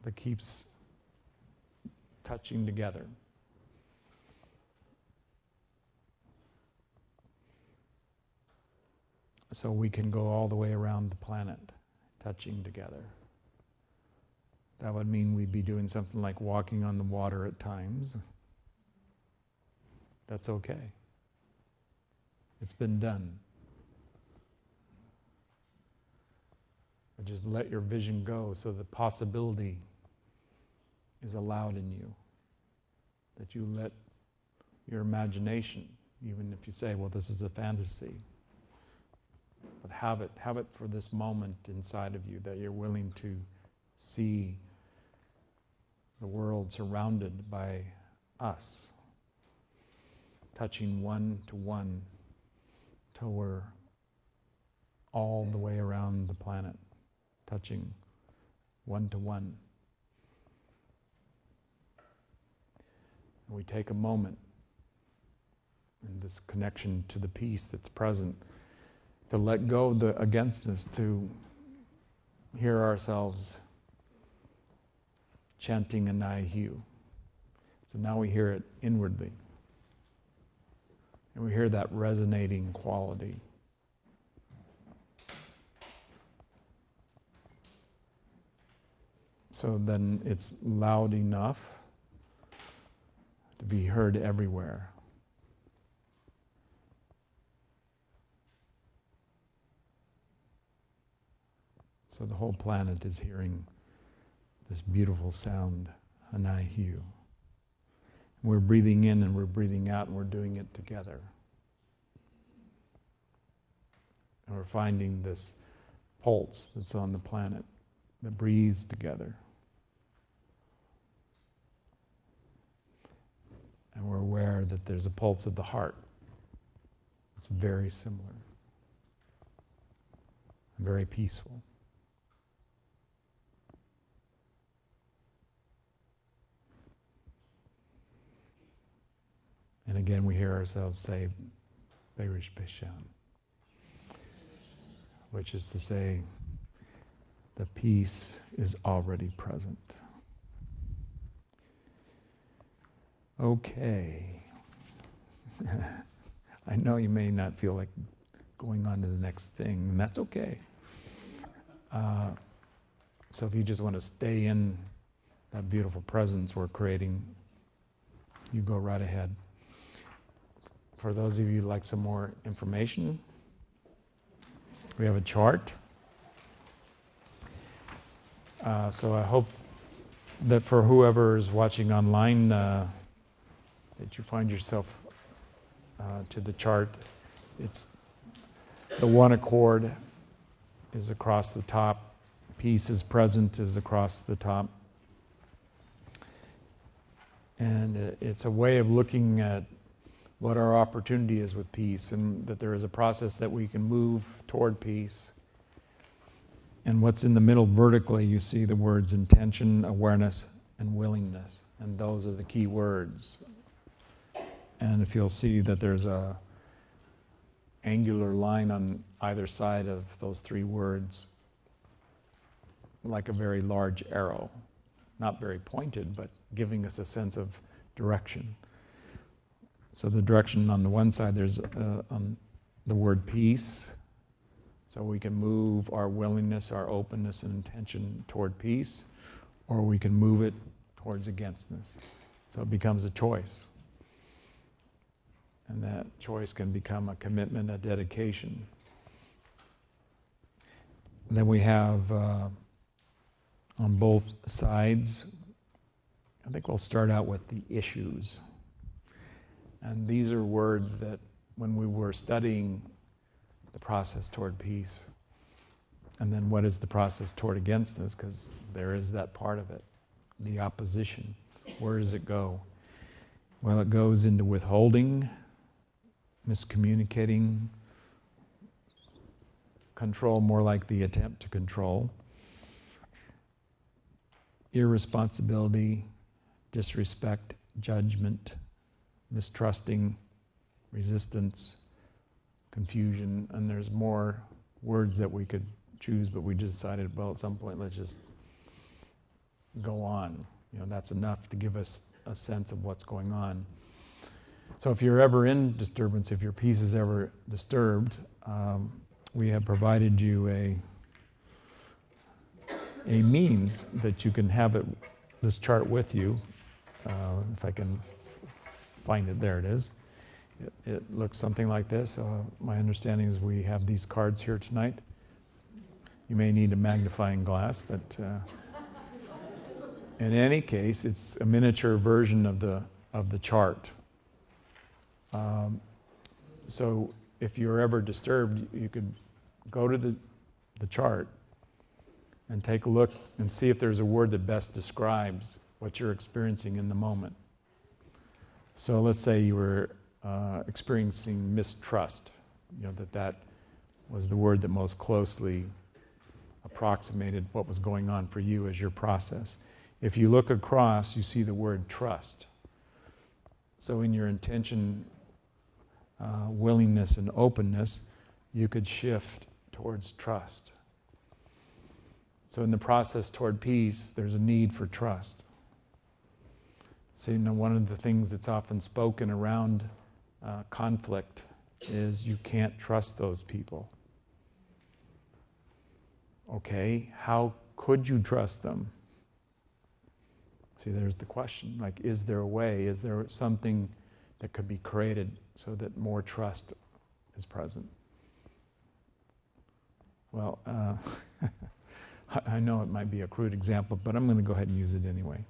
Speaker 1: that keeps touching together. So we can go all the way around the planet
Speaker 5: touching together. That would mean we'd be doing something like walking on the water at times. That's okay. It's been done. But just let your vision go so the possibility is allowed in you. That you let your imagination, even if you say, well, this is a fantasy, but have it for this moment inside of you, that you're willing to see the world surrounded by us, touching one to one till we're all the way around the planet, touching one to one. And we take a moment in this connection to the peace that's present to let go of the againstness, to hear ourselves chanting Anai Hu. So now we hear it inwardly. And we hear that resonating quality. So then it's loud enough to be heard everywhere. So the whole planet is hearing this beautiful sound, Anai Hu. We're breathing in and we're breathing out and we're doing it together. And we're finding this pulse that's on the planet that breathes together. And we're aware that there's a pulse of the heart. It's very similar. Very peaceful. And again, we hear ourselves say, Beirish Peshan, which is to say, the peace is already present. Okay. I know you may not feel like going on to the next thing, and that's okay. So if you just want to stay in that beautiful presence we're creating, you go right ahead. For those of you who like some more information, we have a chart. So I hope that for whoever is watching online, that you find yourself to the chart. It's the one accord is across the top. Peace is present is across the top. And it's a way of looking at what our opportunity is with peace, and that there is a process that we can move toward peace. And what's in the middle vertically, you see the words intention, awareness, and willingness. And those are the key words. And if you'll see that there's a angular line on either side of those three words, like a very large arrow. Not very pointed, but giving us a sense of direction. So the direction on the one side, there's on the word peace. So we can move our willingness, our openness and intention toward peace, or we can move it towards againstness. So it becomes a choice. And that choice can become a commitment, a dedication. And then we have on both sides, I think we'll start out with the issues. And these are words that when we were studying the process toward peace, and then what is the process toward againstness, because there is that part of it, the opposition. Where does it go? Well, it goes into withholding, miscommunicating, control, more like the attempt to control, irresponsibility, disrespect, judgment, mistrusting, resistance, confusion, and there's more words that we could choose, but we decided, well, at some point, let's just go on. You know, that's enough to give us a sense of what's going on. So if you're ever in disturbance, if your peace is ever disturbed, we have provided you a means that you can have this chart with you. If I can find it, there it is. It looks something like this. My understanding is we have these cards here tonight. You may need a magnifying glass, but in any case, it's a miniature version of the chart. So if you're ever disturbed, you could go to the chart and take a look and see if there's a word that best describes what you're experiencing in the moment. So let's say you were experiencing mistrust, that was the word that most closely approximated what was going on for you as your process. If you look across, you see the word trust. So in your intention, willingness, and openness, you could shift towards trust. So in the process toward peace, there's a need for trust. So one of the things that's often spoken around conflict is you can't trust those people. Okay, how could you trust them? See, there's the question. Like, is there a way? Is there something that could be created so that more trust is present? Well, I know it might be a crude example, but I'm going to go ahead and use it anyway.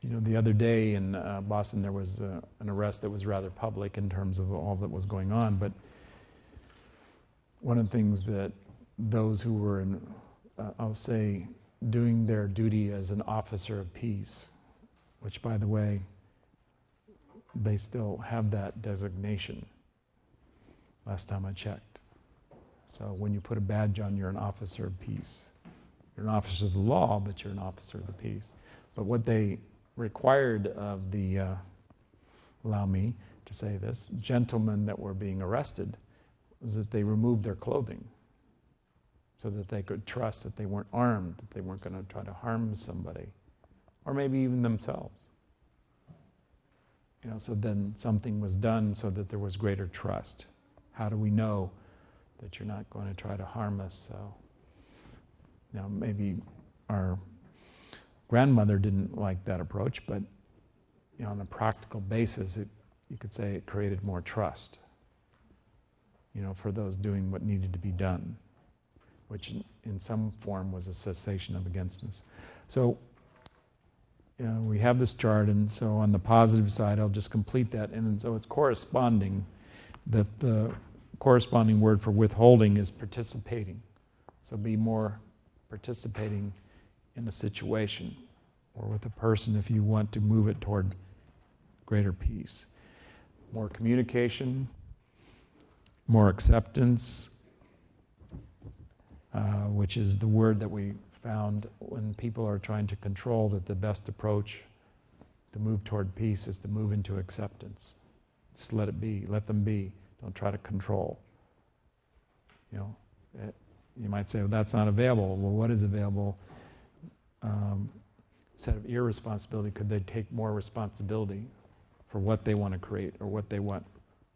Speaker 5: The other day in Boston, there was an arrest that was rather public in terms of all that was going on, but one of the things that those who were I'll say, doing their duty as an officer of peace, which, by the way, they still have that designation, last time I checked. So when you put a badge on, you're an officer of peace. You're an officer of the law, but you're an officer of the peace. But what they required of the, allow me to say this, gentlemen that were being arrested, was that they removed their clothing so that they could trust that they weren't armed, that they weren't going to try to harm somebody, or maybe even themselves. So then something was done so that there was greater trust. How do we know that you're not going to try to harm us? So, maybe our grandmother didn't like that approach, but on a practical basis, you could say it created more trust, for those doing what needed to be done, which in some form was a cessation of againstness. So, we have this chart, and so on the positive side, I'll just complete that. And so it's corresponding, that the corresponding word for withholding is participating. So be more participating in a situation or with a person if you want to move it toward greater peace. More communication, more acceptance, which is the word that we found when people are trying to control, that the best approach to move toward peace is to move into acceptance. Just let it be, let them be. Don't try to control. You might say, well, that's not available. Well, what is available? Instead of irresponsibility, could they take more responsibility for what they want to create or what they want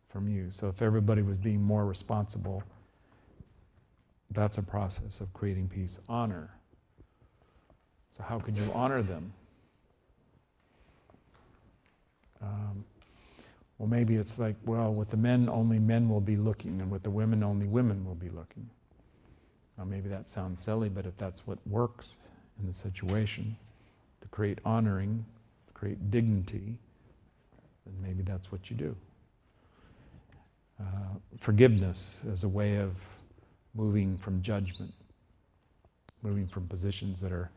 Speaker 5: from you? So if everybody was being more responsible, that's a process of creating peace. Honor. So how could you honor them? Well, maybe it's like, well, with the men, only men will be looking, and with the women, only women will be looking. Now, maybe that sounds silly, but if that's what works in the situation, to create honoring, to create dignity, then maybe that's what you do. Forgiveness as a way of moving from judgment, moving from positions that are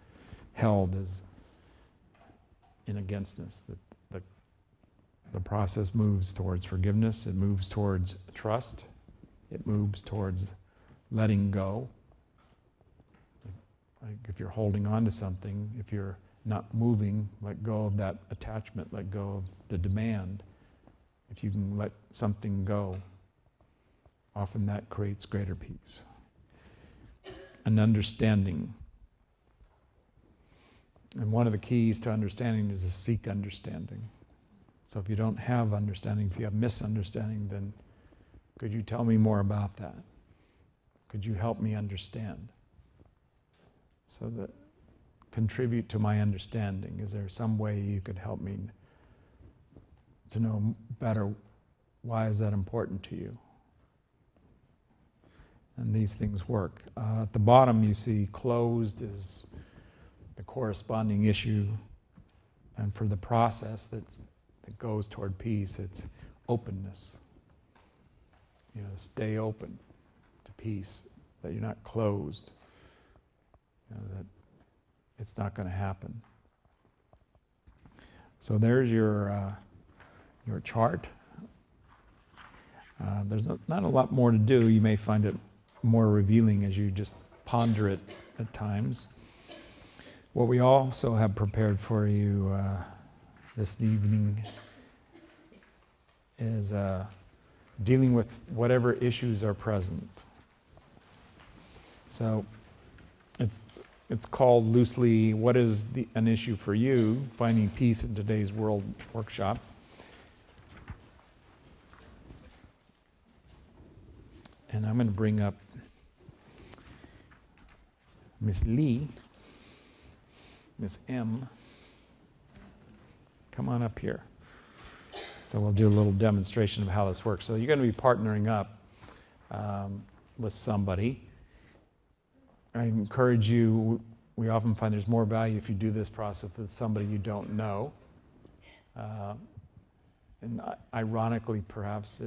Speaker 5: held as in againstness. The process moves towards forgiveness, it moves towards trust, it moves towards letting go. Like if you're holding on to something, if you're not moving, let go of that attachment, let go of the demand. If you can let something go, often that creates greater peace. An understanding. And one of the keys to understanding is to seek understanding. So if you don't have understanding, if you have misunderstanding, then could you tell me more about that? Could you help me understand? So that contribute to my understanding. Is there some way you could help me to know better why is that important to you? And these things work. At the bottom you see closed is the corresponding issue, and for the process that goes toward peace, it's openness. You know, stay open to peace, that you're not closed, you know, that it's not going to happen. So there's your chart. There's not a lot more to do. You may find it more revealing as you just ponder it at times. What we also have prepared for you this evening is dealing with whatever issues are present. So it's called loosely, What is an issue for you? Finding Peace in Today's World workshop. And I'm going to bring up Miss Lee, Miss M. Come on up here. So we'll do a little demonstration of how this works. So you're going to be partnering up with somebody. I encourage you, we often find there's more value if you do this process with somebody you don't know. And ironically, perhaps,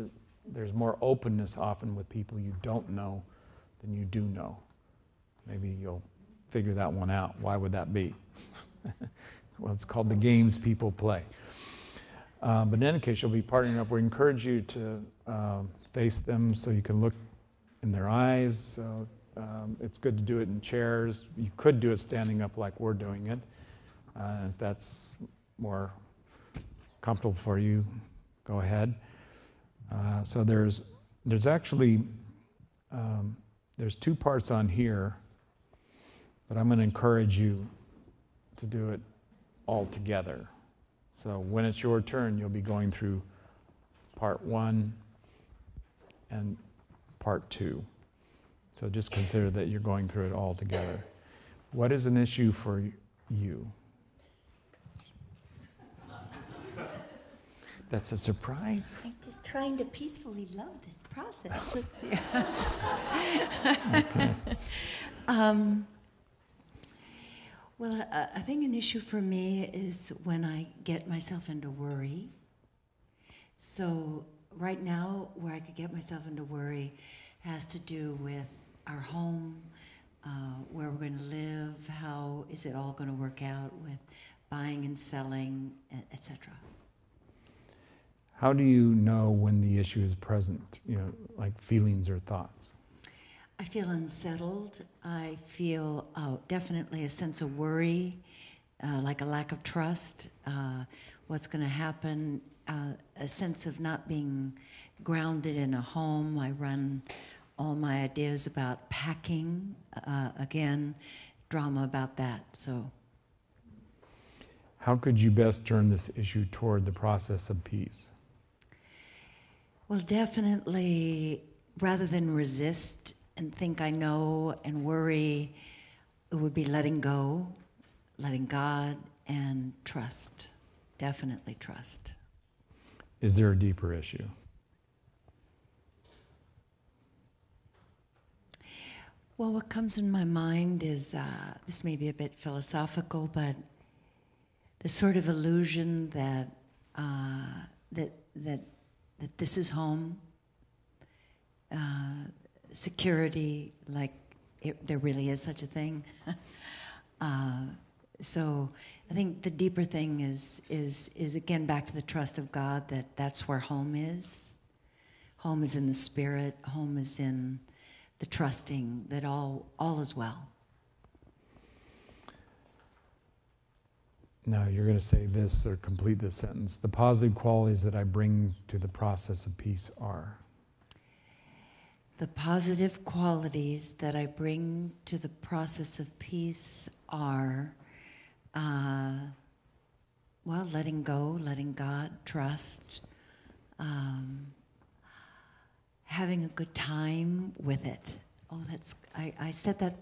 Speaker 5: there's more openness often with people you don't know than you do know. Maybe you'll figure that one out. Why would that be? Well, it's called the games people play. But in any case, you'll be partnering up. We encourage you to face them so you can look in their eyes. So it's good to do it in chairs. You could do it standing up like we're doing it. If that's more comfortable for you, go ahead. So there's actually there's two parts on here, but I'm going to encourage you to do it all together. So when it's your turn, you'll be going through part 1 and part 2. So just consider that you're going through it all together. What is an issue for you? That's a surprise.
Speaker 6: I'm just trying to peacefully love this process.
Speaker 5: Okay.
Speaker 6: Well, I think an issue for me is when I get myself into worry. So right now, where I could get myself into worry has to do with our home, where we're going to live, how is it all going to work out with buying and selling, etc.
Speaker 5: How do you know when the issue is present, like feelings or thoughts?
Speaker 6: I feel unsettled. I feel definitely a sense of worry, like a lack of trust, what's going to happen, a sense of not being grounded in a home. I run all my ideas about packing, again, drama about that. So,
Speaker 5: how could you best turn this issue toward the process of peace?
Speaker 6: well, definitely, rather than resist and think I know and worry, it would be letting go, letting God, and trust. Definitely trust.
Speaker 5: Is there a deeper issue?
Speaker 6: Well, what comes in my mind is, this may be a bit philosophical, but the sort of illusion that that this is home, security, like there really is such a thing. So I think the deeper thing is again back to the trust of God, that's where home is. Home is in the spirit. Home is in the trusting that all is well.
Speaker 5: Now you're going to say this or complete this sentence. The positive qualities that I bring to the process of peace are.
Speaker 6: The positive qualities that I bring to the process of peace are, letting go, letting God, trust, having a good time with it, I said that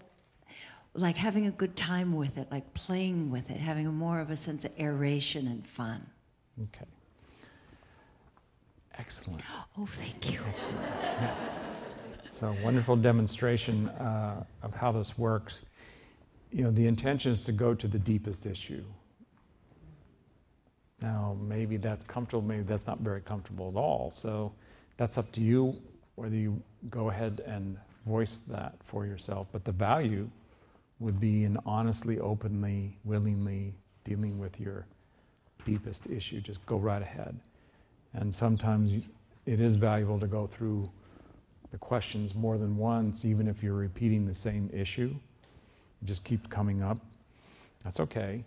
Speaker 6: like having a good time with it, like playing with it, having more of a sense of aeration and fun.
Speaker 5: Okay. Excellent.
Speaker 6: Oh, thank you.
Speaker 5: Excellent. Yes. So wonderful demonstration of how this works. You know, the intention is to go to the deepest issue. Now, maybe that's comfortable, maybe that's not very comfortable at all. So that's up to you whether you go ahead and voice that for yourself. But the value would be in honestly, openly, willingly dealing with your deepest issue. Just go right ahead. And sometimes it is valuable to go through the questions more than once, even if you're repeating the same issue. It just keeps coming up. That's okay.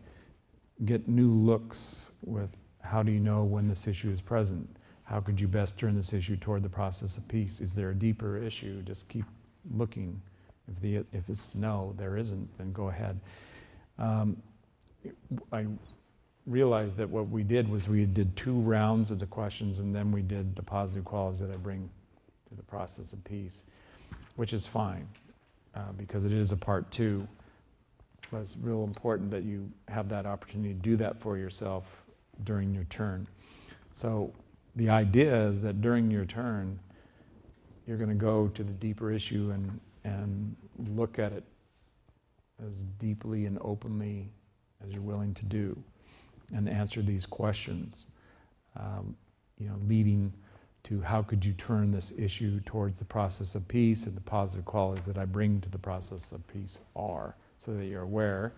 Speaker 5: Get new looks with how do you know when this issue is present? How could you best turn this issue toward the process of peace? Is there a deeper issue? Just keep looking. If it's no, there isn't, then go ahead. I realized that what we did was we did 2 rounds of the questions, and then we did the positive qualities that I bring to the process of peace, which is fine because it is a part 2. But it's real important that you have that opportunity to do that for yourself during your turn. So the idea is that during your turn, you're going to go to the deeper issue and look at it as deeply and openly as you're willing to do, and answer these questions, leading to how could you turn this issue towards the process of peace, and the positive qualities that I bring to the process of peace are, so that you're aware.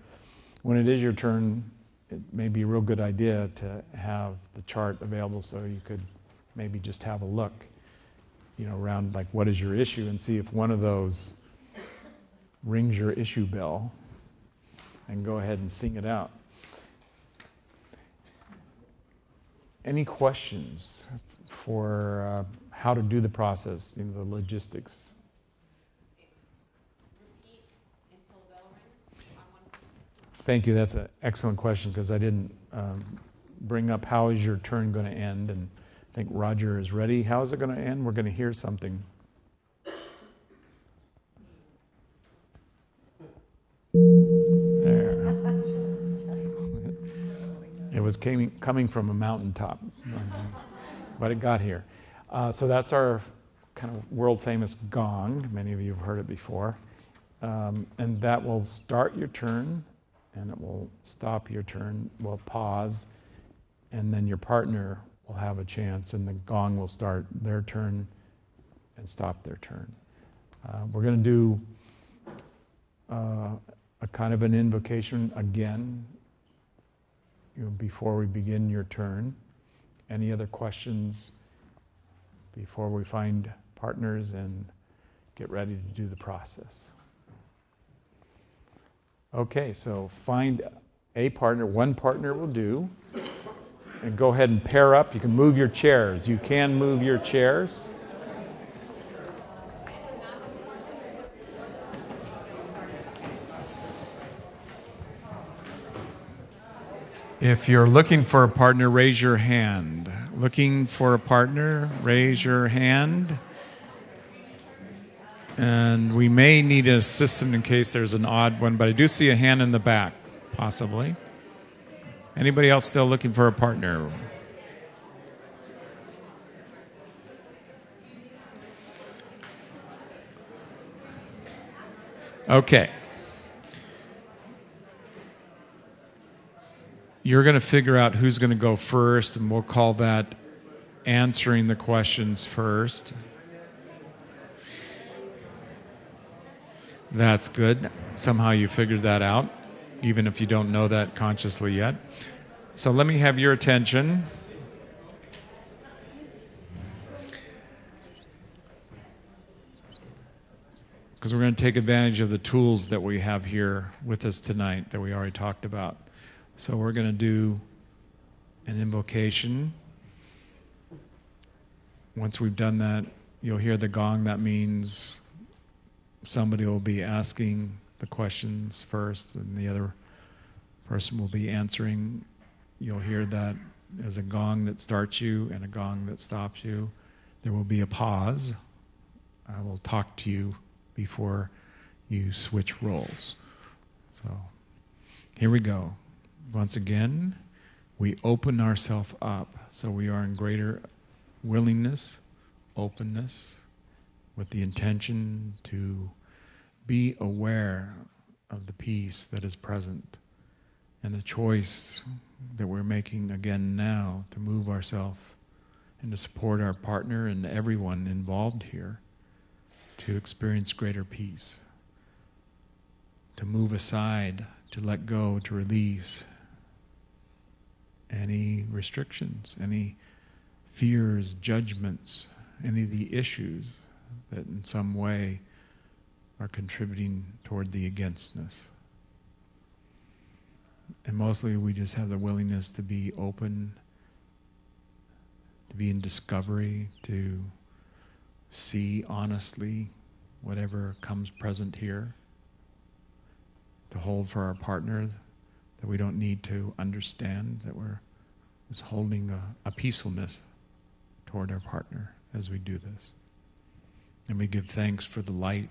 Speaker 5: When it is your turn, it may be a real good idea to have the chart available so you could maybe just have a look, around like what is your issue, and see if one of those rings your issue bell, and go ahead and sing it out. Any questions for how to do the process, the logistics? Thank you. That's an excellent question, because I didn't bring up how is your turn going to end, and I think Roger is ready. How is it going to end? We're going to hear something. There. It was coming from a mountaintop, but it got here. So that's our kind of world-famous gong. Many of you have heard it before. And that will start your turn, and it will stop your turn. We'll pause, and then your partner will have a chance, and the gong will start their turn and stop their turn. We're going to do a kind of an invocation again, before we begin your turn. Any other questions before we find partners and get ready to do the process? Okay, so find a partner. One partner will do. And go ahead and pair up. You can move your chairs. You can move your chairs. If you're looking for a partner, raise your hand. Looking for a partner, raise your hand. And we may need an assistant in case there's an odd one, but I do see a hand in the back, possibly. Anybody else still looking for a partner? Okay. You're going to figure out who's going to go first, and we'll call that answering the questions first. That's good. Somehow you figured that out, even if you don't know that consciously yet. So let me have your attention. Because we're going to take advantage of the tools that we have here with us tonight that we already talked about. So we're going to do an invocation. Once we've done that, you'll hear the gong. That means somebody will be asking the questions first, and the other person will be answering. You'll hear that as a gong that starts you and a gong that stops you. There will be a pause. I will talk to you before you switch roles. So here we go. Once again, we open ourselves up so we are in greater willingness, openness, with the intention to be aware of the peace that is present and the choice that we're making again now to move ourselves and to support our partner and everyone involved here to experience greater peace, to move aside, to let go, to release any restrictions, any fears, judgments, any of the issues that in some way are contributing toward the againstness. And mostly we just have the willingness to be open, to be in discovery, to see honestly whatever comes present here, to hold for our partner that we don't need to understand, that we're just holding a peacefulness toward our partner as we do this. And we give thanks for the light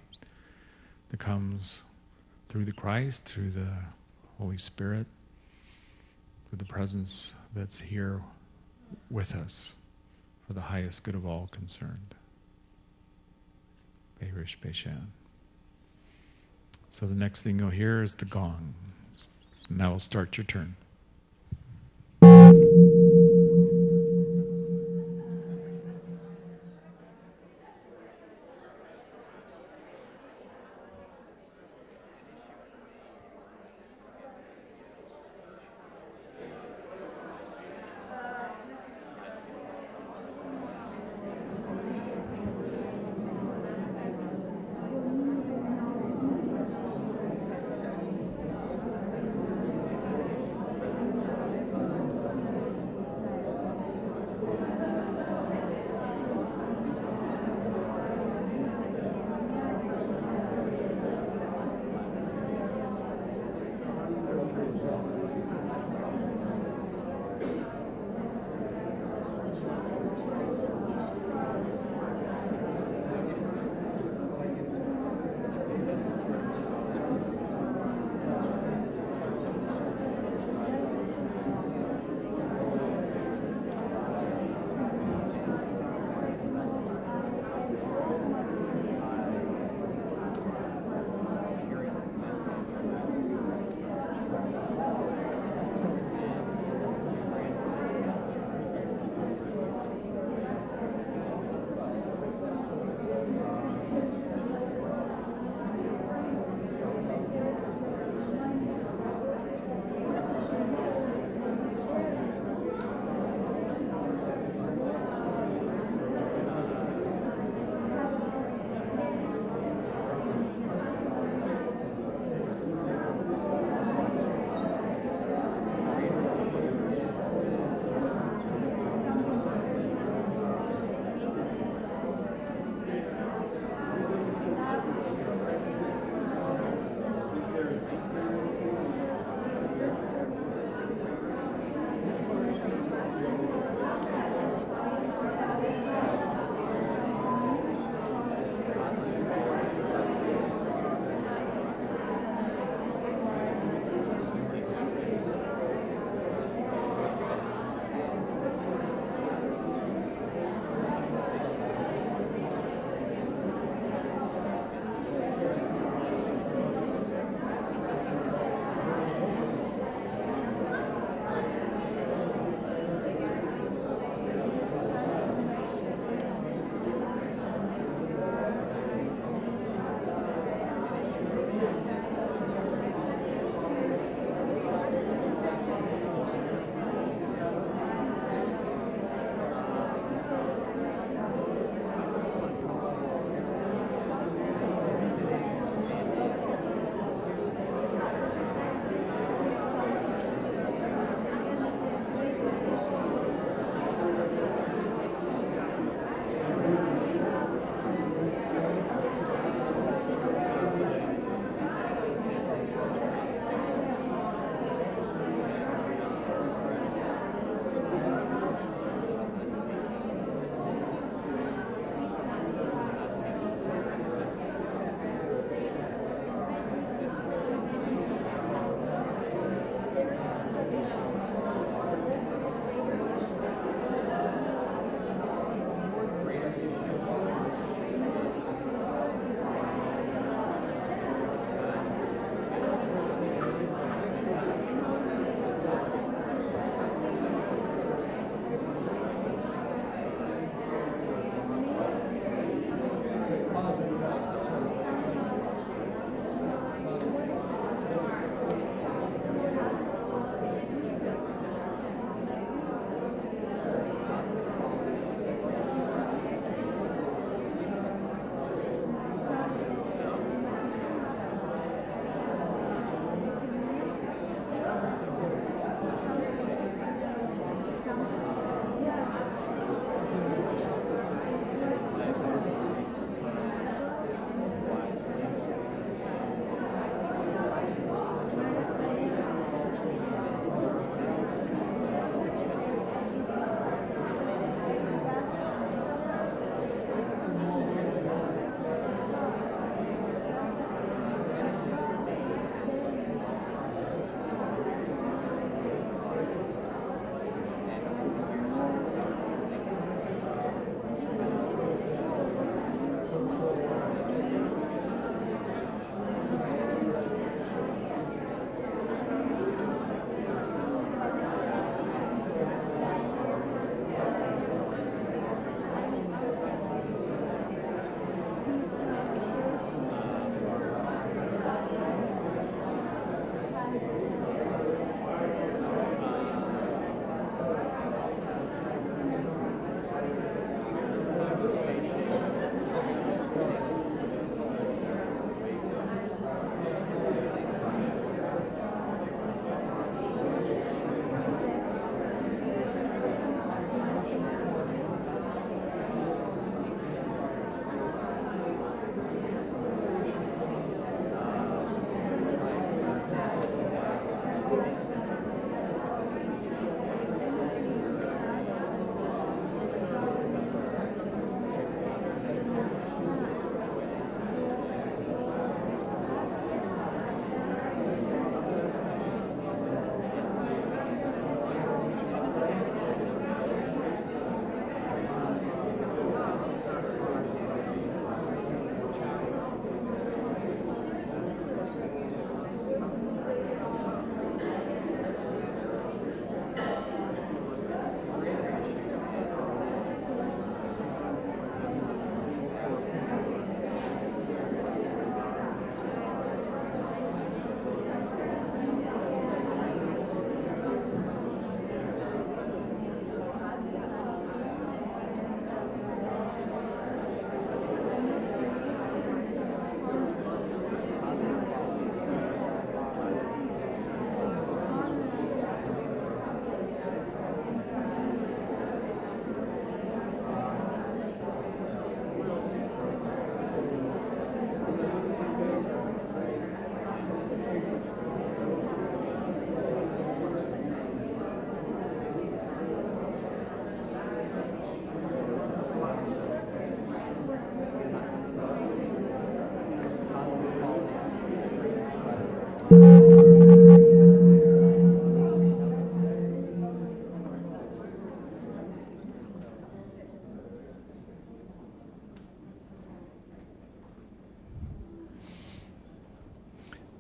Speaker 5: that comes through the Christ, through the Holy Spirit, through the presence that's here with us for the highest good of all concerned. Beirish Beishan. So the next thing you'll hear is the gong. Now we'll start your turn.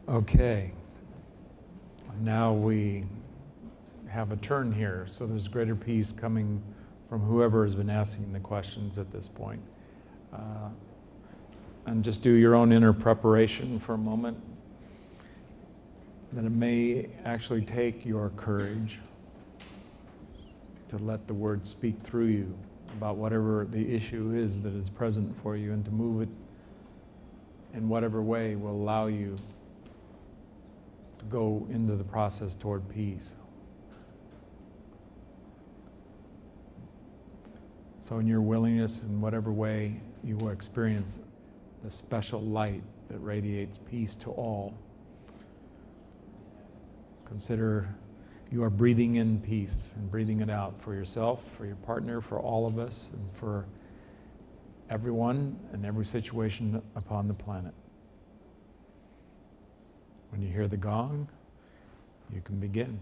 Speaker 5: Okay. Now we have a turn here, so there's greater peace coming from whoever has been asking the questions at this point. And just do your own inner preparation for a moment. That it may actually take your courage to let the word speak through you about whatever the issue is that is present for you, and to move it in whatever way will allow you to go into the process toward peace. So in your willingness, in whatever way you will experience the special light that radiates peace to all, consider you are breathing in peace and breathing it out for yourself, for your partner, for all of us, and for everyone and every situation upon the planet. When you hear the gong, you can begin.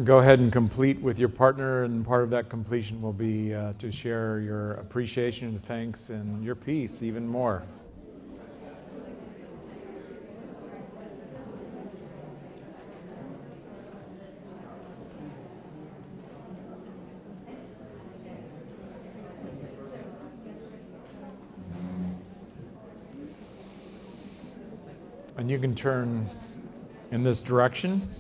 Speaker 5: go ahead and complete with your partner, and part of that completion will be to share your appreciation and thanks and your peace even more. And you can turn in this direction.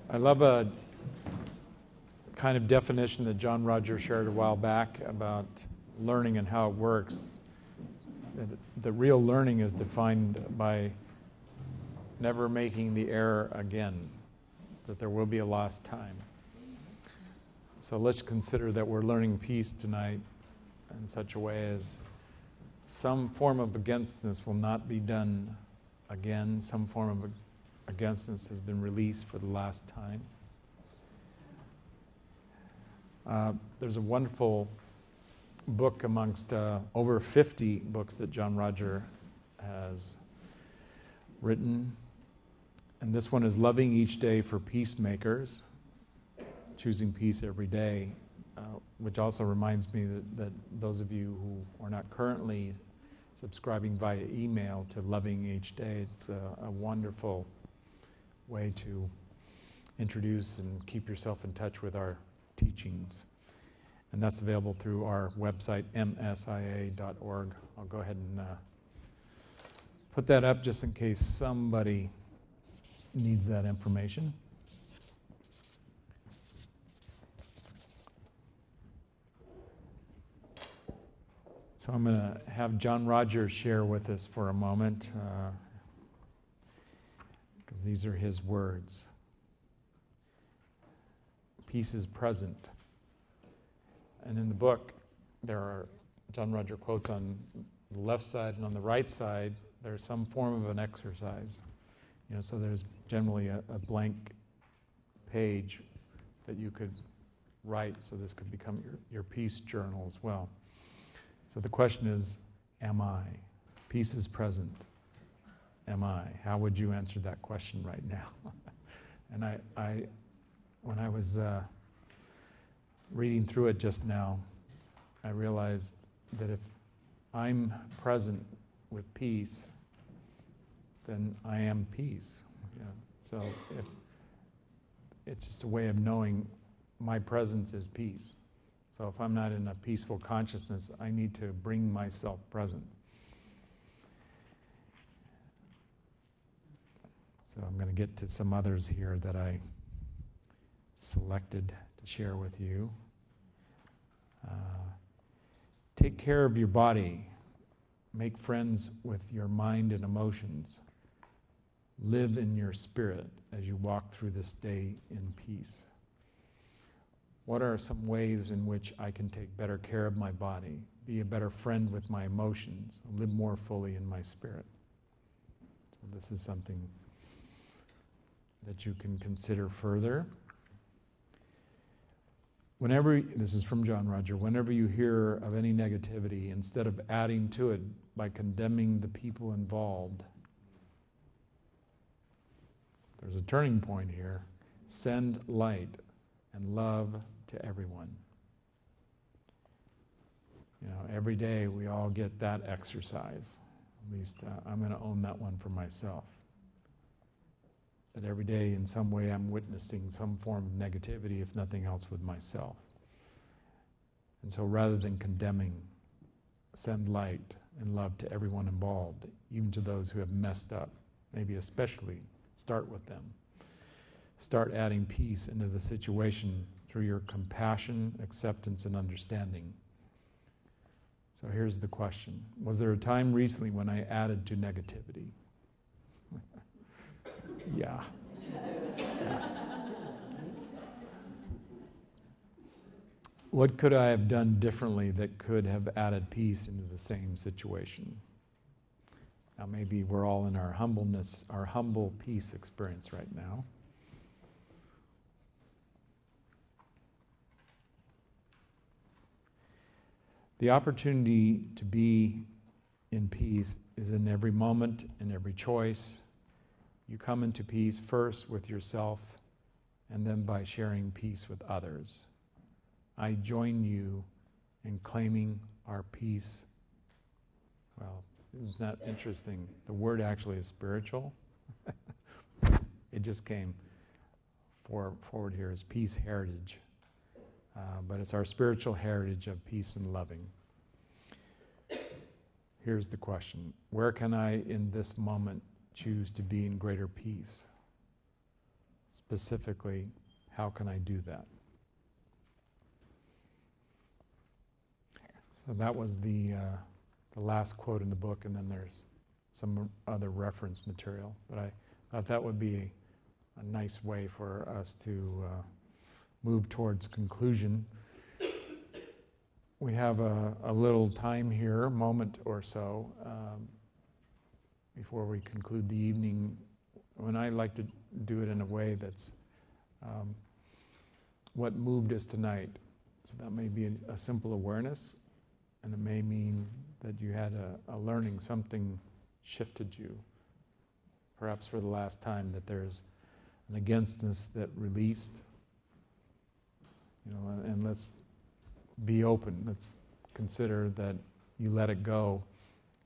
Speaker 5: I love a kind of definition that John Roger shared a while back about learning and how it works. The real learning is defined by never making the error again, that there will be a lost time. So let's consider that we're learning peace tonight in such a way as some form of againstness will not be done again. Some form of againstness has been released for the last time. There's a wonderful book amongst over 50 books that John Roger has written. And this one is Loving Each Day for Peacemakers, Choosing Peace Every Day, which also reminds me that those of you who are not currently subscribing via email to Loving Each Day, it's a wonderful way to introduce and keep yourself in touch with our teachings. And that's available through our website, msia.org. I'll go ahead and put that up just in case somebody needs that information. So I'm going to have John Roger share with us for a moment, because these are his words. Peace is present. And in the book, there are John Roger quotes on the left side, and on the right side, there's some form of an exercise. So there's generally a blank page that you could write, so this could become your peace journal as well. So the question is, am I? Peace is present. Am I? How would you answer that question right now? And I when I was reading through it just now, I realized that if I'm present with peace, then I am peace. So if it's just a way of knowing my presence is peace. So if I'm not in a peaceful consciousness, I need to bring myself present. So I'm going to get to some others here that I selected to share with you. Take care of your body. Make friends with your mind and emotions. Live in your spirit as you walk through this day in peace. What are some ways in which I can take better care of my body, be a better friend with my emotions, live more fully in my spirit? So this is something that you can consider further. This is from John Roger, whenever you hear of any negativity, instead of adding to it by condemning the people involved, there's a turning point here. Send light and love to everyone. Every day we all get that exercise. At least I'm going to own that one for myself. That every day in some way I'm witnessing some form of negativity, if nothing else with myself. And so rather than condemning, send light and love to everyone involved, even to those who have messed up. Maybe especially start with them. Start adding peace into the situation through your compassion, acceptance, and understanding. So here's the question. Was there a time recently when I added to negativity? Yeah. What could I have done differently that could have added peace into the same situation? Now maybe we're all in our humbleness, our humble peace experience right now. The opportunity to be in peace is in every moment, in every choice. You come into peace first with yourself and then by sharing peace with others. I join you in claiming our peace. Well, isn't that interesting? The word actually is spiritual. It just came forward here as peace heritage. But it's our spiritual heritage of peace and loving. Here's the question. Where can I, in this moment, choose to be in greater peace? Specifically, how can I do that? So that was the last quote in the book, and then there's some other reference material. But I thought that would be a nice way for us to move towards conclusion. We have a little time here, a moment or so, before we conclude the evening, when I like to do it in a way that's what moved us tonight. So that may be a simple awareness, and it may mean that you had a learning, something shifted you, perhaps for the last time, that there's an againstness that released, and let's be open. Let's consider that you let it go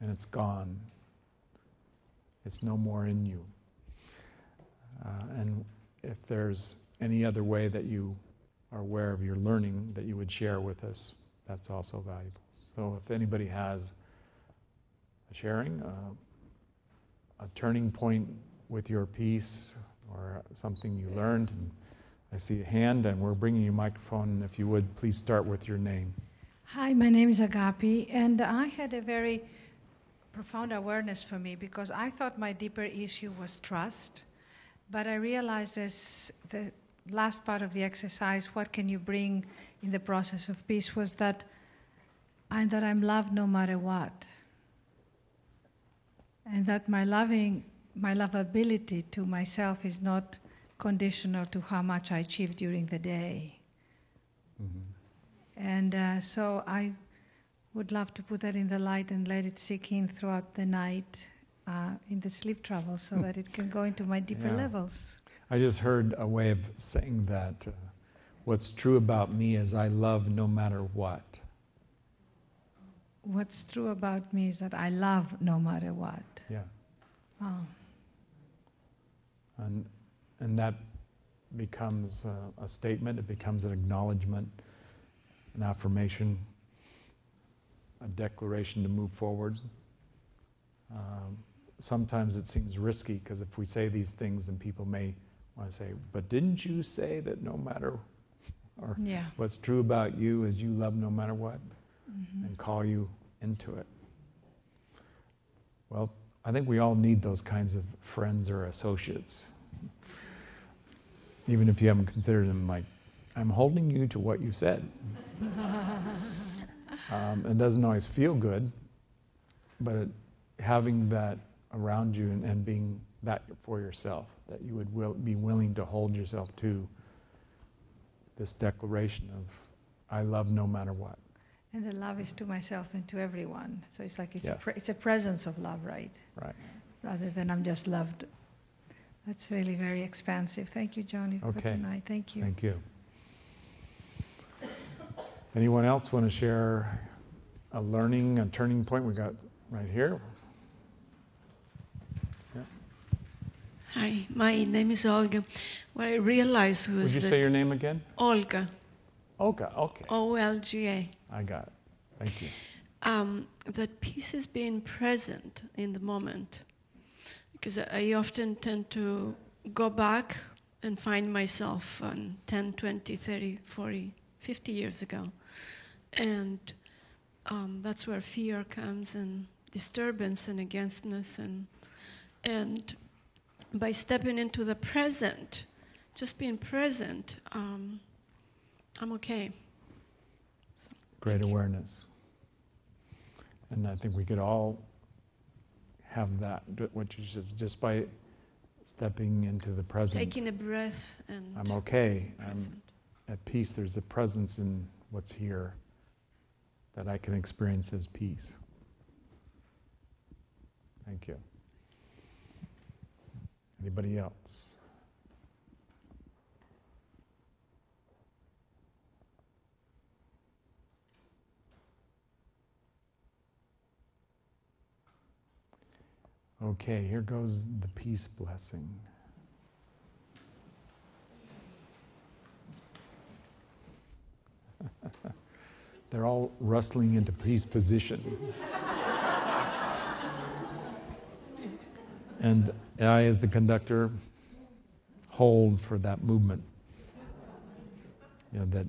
Speaker 5: and it's gone. It's no more in you. And if there's any other way that you are aware of your learning that you would share with us, that's also valuable. So if anybody has a sharing, a turning point with your piece or something you learned, and I see a hand, and we're bringing you a microphone, and if you would, please start with your name.
Speaker 7: Hi, my name is Agapi, and I had a very profound awareness for me because I thought my deeper issue was trust, but I realized as the last part of the exercise, what can you bring in the process of peace, was that I'm loved no matter what, and that my lovability to myself is not conditional to how much I achieve during the day. Mm-hmm. And so I would love to put that in the light and let it sink in throughout the night in the sleep travel so that it can go into my deeper levels.
Speaker 5: I just heard a way of saying that what's true about me is I love no matter what.
Speaker 7: What's true about me is that I love no matter what.
Speaker 5: Yeah.
Speaker 7: Oh.
Speaker 5: And that becomes a statement, it becomes an acknowledgement, an affirmation, a declaration to move forward. Sometimes it seems risky because if we say these things, then people may want to say, but didn't you say that no matter, or what's true about you is you love no matter what, and call you into it. Well, I think we all need those kinds of friends or associates. Even if you haven't considered them, like, I'm holding you to what you said. It doesn't always feel good, but having that around you and being that for yourself, that you would be willing to hold yourself to this declaration of, I love no matter what.
Speaker 7: And the love is to myself and to everyone. So it's like it's a presence of love, right? Right. Rather than I'm just loved. That's really very expansive. Thank you, Johnny, for tonight. Thank you.
Speaker 5: Thank you. Anyone else want to share a learning, a turning point we got right here? Yeah.
Speaker 8: Hi, my name is Olga. What I realized was
Speaker 5: Would you say your name again?
Speaker 8: Olga.
Speaker 5: Olga, okay.
Speaker 8: Olga.
Speaker 5: I got it. Thank you.
Speaker 8: That peace is being present in the moment. Because I often tend to go back and find myself 10, 20, 30, 40, 50 years ago. And that's where fear comes and disturbance and againstness. And by stepping into the present, just being present, I'm okay. So,
Speaker 5: great awareness. And I think we could all have that, what you said, just by stepping into the present.
Speaker 8: Taking a breath and
Speaker 5: I'm okay.
Speaker 8: Present.
Speaker 5: I'm at peace. There's a presence in what's here. that I can experience His peace. Thank you. Anybody else? Okay, here goes the peace blessing. They're all rustling into peace position. And I, as the conductor, hold for that movement. That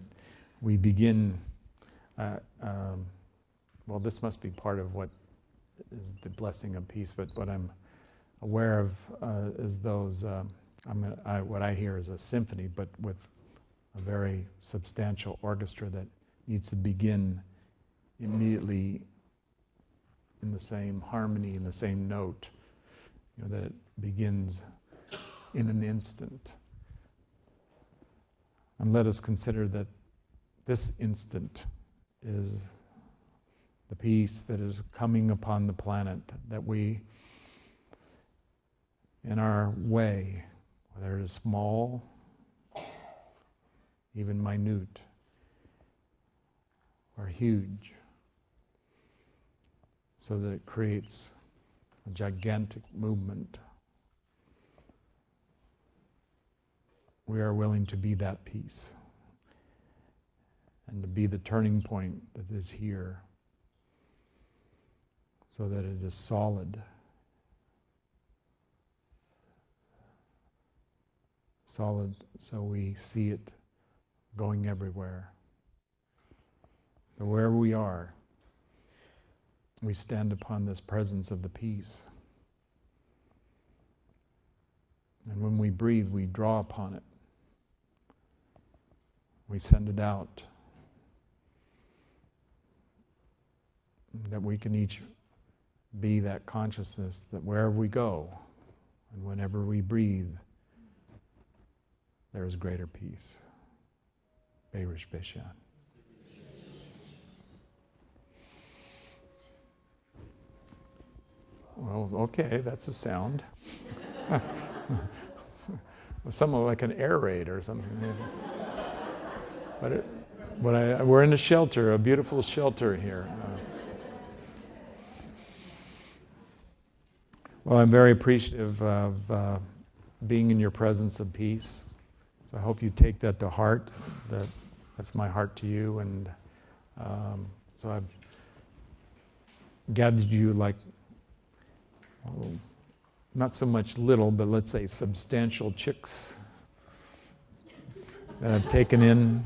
Speaker 5: we begin, well, this must be part of what is the blessing of peace, but what I'm aware of is those, what I hear is a symphony, but with a very substantial orchestra that needs to begin immediately in the same harmony, in the same note, that it begins in an instant. And let us consider that this instant is the peace that is coming upon the planet, that we, in our way, whether it is small, even minute, or huge, so that it creates a gigantic movement. We are willing to be that peace and to be the turning point that is here, so that it is solid. Solid, so we see it going everywhere. But wherever we are, we stand upon this presence of the peace. And when we breathe, we draw upon it. We send it out. That we can each be that consciousness that wherever we go and whenever we breathe, there is greater peace. Beirish Beshan. Well, okay, that's a sound. Somewhat like an air raid or something. But we're in a shelter, a beautiful shelter here. Well, I'm very appreciative of being in your presence of peace. So I hope you take that to heart. That's my heart to you. And so I've gathered you like, not so much little, but let's say substantial chicks that I've taken in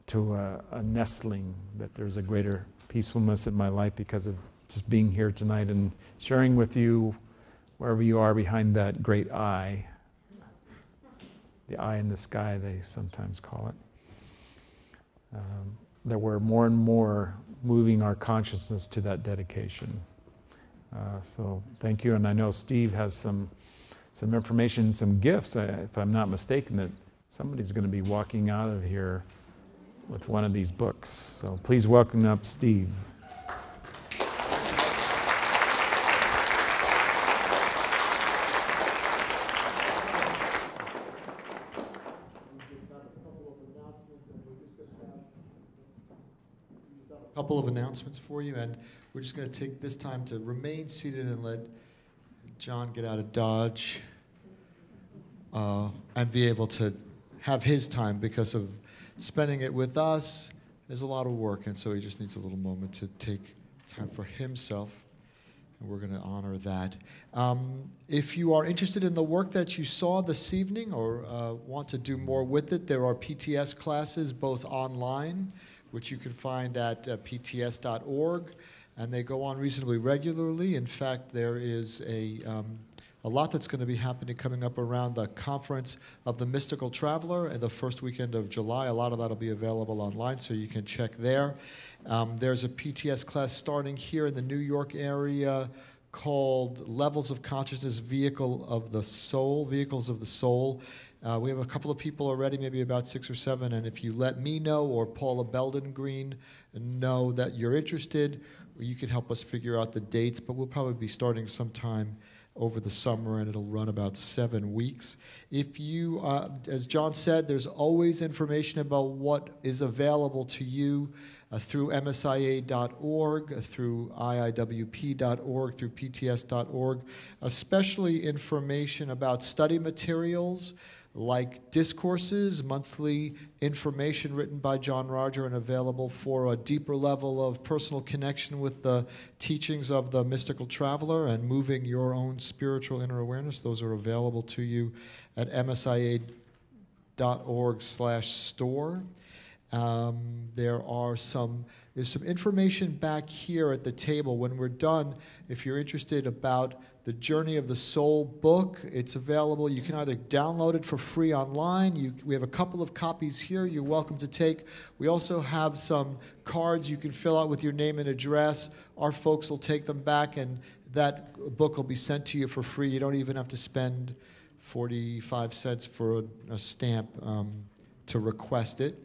Speaker 5: to a nestling, that there's a greater peacefulness in my life because of just being here tonight and sharing with you wherever you are behind that great eye, the eye in the sky they sometimes call it, that we're more and more moving our consciousness to that dedication. So thank you, and I know Steve has some information, some gifts, if I'm not mistaken, that somebody's going to be walking out of here with one of these books. So please welcome up Steve.
Speaker 1: A couple of announcements for you, and we're just going to take this time to remain seated and let John get out of Dodge and be able to have his time, because of spending it with us is a lot of work, and so he just needs a little moment to take time for himself, and we're going to honor that. If you are interested in the work that you saw this evening or want to do more with it, there are PTS classes both online, which you can find at pts.org, and they go on reasonably regularly. In fact, there is a lot that's going to be happening coming up around the Conference of the Mystical Traveler in the first weekend of July. A lot of that will be available online, so you can check there. There's a PTS class starting here in the New York area called Levels of Consciousness, Vehicles of the Soul. We have a couple of people already, maybe about 6 or 7, and if you let me know or Paula Belden-Green know that you're interested, you can help us figure out the dates, but we'll probably be starting sometime over the summer, and it'll run about 7 weeks. If you, as John said, there's always information about what is available to you through msia.org, through iiwp.org, through pts.org, especially information about study materials like discourses, monthly information written by John Roger and available for a deeper level of personal connection with the teachings of the mystical traveler and moving your own spiritual inner awareness. Those are available to you at msia.org/store. There's some information back here at the table. When we're done, if you're interested about the Journey of the Soul book, it's available. You can either download it for free online. We have a couple of copies here you're welcome to take. We also have some cards you can fill out with your name and address. Our folks will take them back, and that book will be sent to you for free. You don't even have to spend 45 cents for a stamp to request it.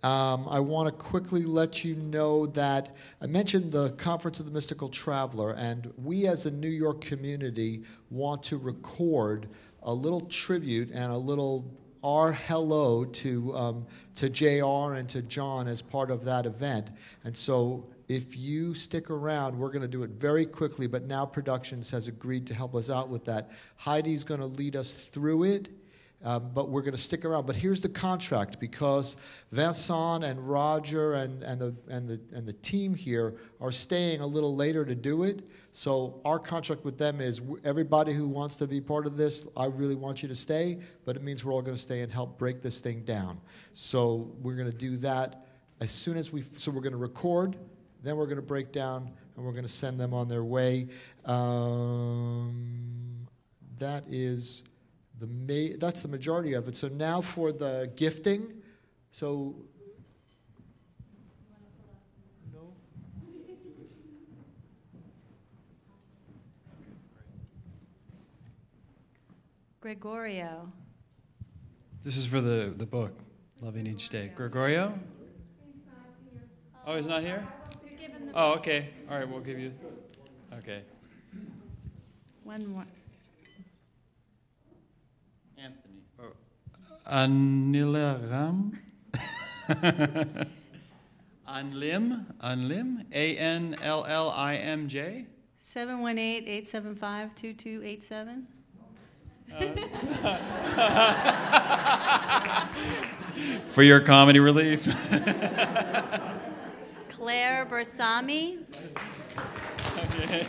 Speaker 1: I want to quickly let you know that I mentioned the Conference of the Mystical Traveler, and we as a New York community want to record a little tribute and a little hello to JR and to John as part of that event. And so if you stick around, we're going to do it very quickly, but Now Productions has agreed to help us out with that. Heidi's going to lead us through it. But we're going to stick around. But here's the contract, because Vincent and Roger and the team here are staying a little later to do it. So our contract with them is everybody who wants to be part of this, I really want you to stay, but it means we're all going to stay and help break this thing down. So we're going to do that as soon as so we're going to record, then we're going to break down, and we're going to send them on their way. That's the majority of it. So now for the gifting. So, no?
Speaker 9: Gregorio.
Speaker 10: This is for the book, Loving Each Day. Gregorio? Oh, he's not here? Oh, okay. All right, we'll give you. Okay.
Speaker 9: One more.
Speaker 10: Anthony. Anilaram. Anlim. ANLLIMJ.
Speaker 9: 718-875-2287.
Speaker 10: For your comedy relief.
Speaker 9: Claire Bersami.
Speaker 10: Okay.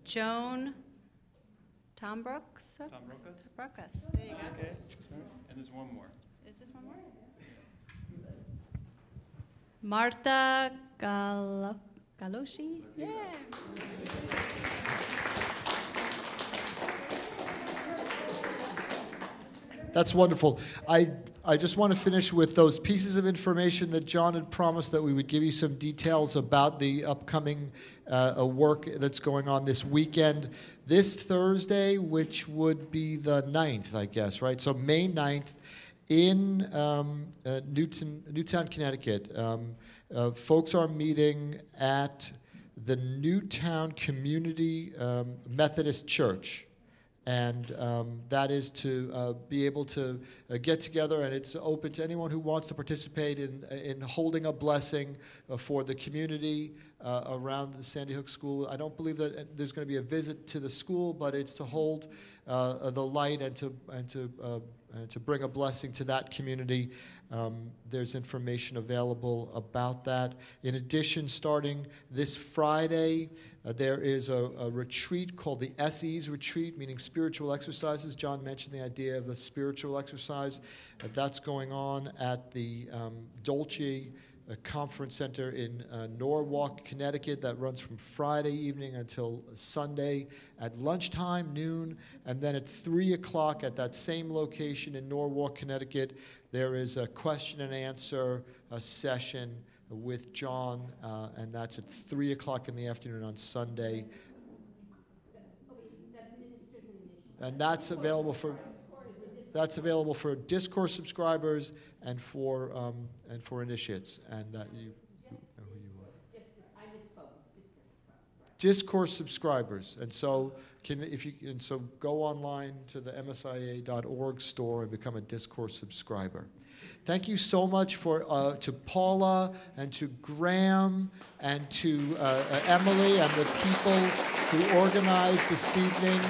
Speaker 9: Joan Tom Brooks.
Speaker 10: Tom Brooks?
Speaker 9: Brooks. There you go.
Speaker 10: Okay. And there's one more.
Speaker 9: Is this one more? Marta Galoshi. Yeah.
Speaker 1: That's wonderful. I just want to finish with those pieces of information that John had promised that we would give you some details about the upcoming work that's going on this weekend. This Thursday, which would be the 9th, I guess, right? So May 9th in Newtown, Connecticut. Folks are meeting at the Newtown Community Methodist Church. And that is to be able to get together, and it's open to anyone who wants to participate in holding a blessing for the community around the Sandy Hook School. I don't believe that there's going to be a visit to the school, but it's to hold the light and to bring a blessing to that community. There's information available about that. In addition, starting this Friday, there is a retreat called the SE's Retreat, meaning spiritual exercises. John mentioned the idea of the spiritual exercise. That's going on at the Dolce Conference Center in Norwalk, Connecticut. That runs from Friday evening until Sunday at lunchtime, noon, and then at 3 o'clock at that same location in Norwalk, Connecticut, there is a question and answer session with John, and that's at 3 o'clock in the afternoon on Sunday. And that's available for Discourse subscribers and for initiates. And that you know who you are. Discourse subscribers, and so go online to the msia.org store and become a Discourse subscriber. Thank you so much to Paula and to Graham and to Emily and the people who organized this evening,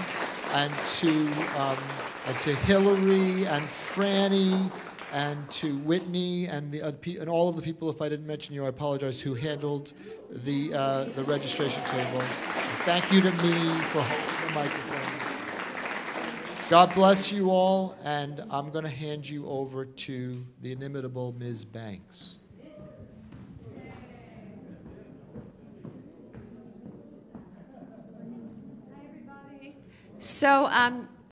Speaker 1: and to Hillary and Franny and to Whitney and and all of the people, if I didn't mention you, I apologize, who handled the registration table. Thank you to me for holding the microphone. God bless you all, and I'm going to hand you over to the inimitable Ms. Banks.
Speaker 11: So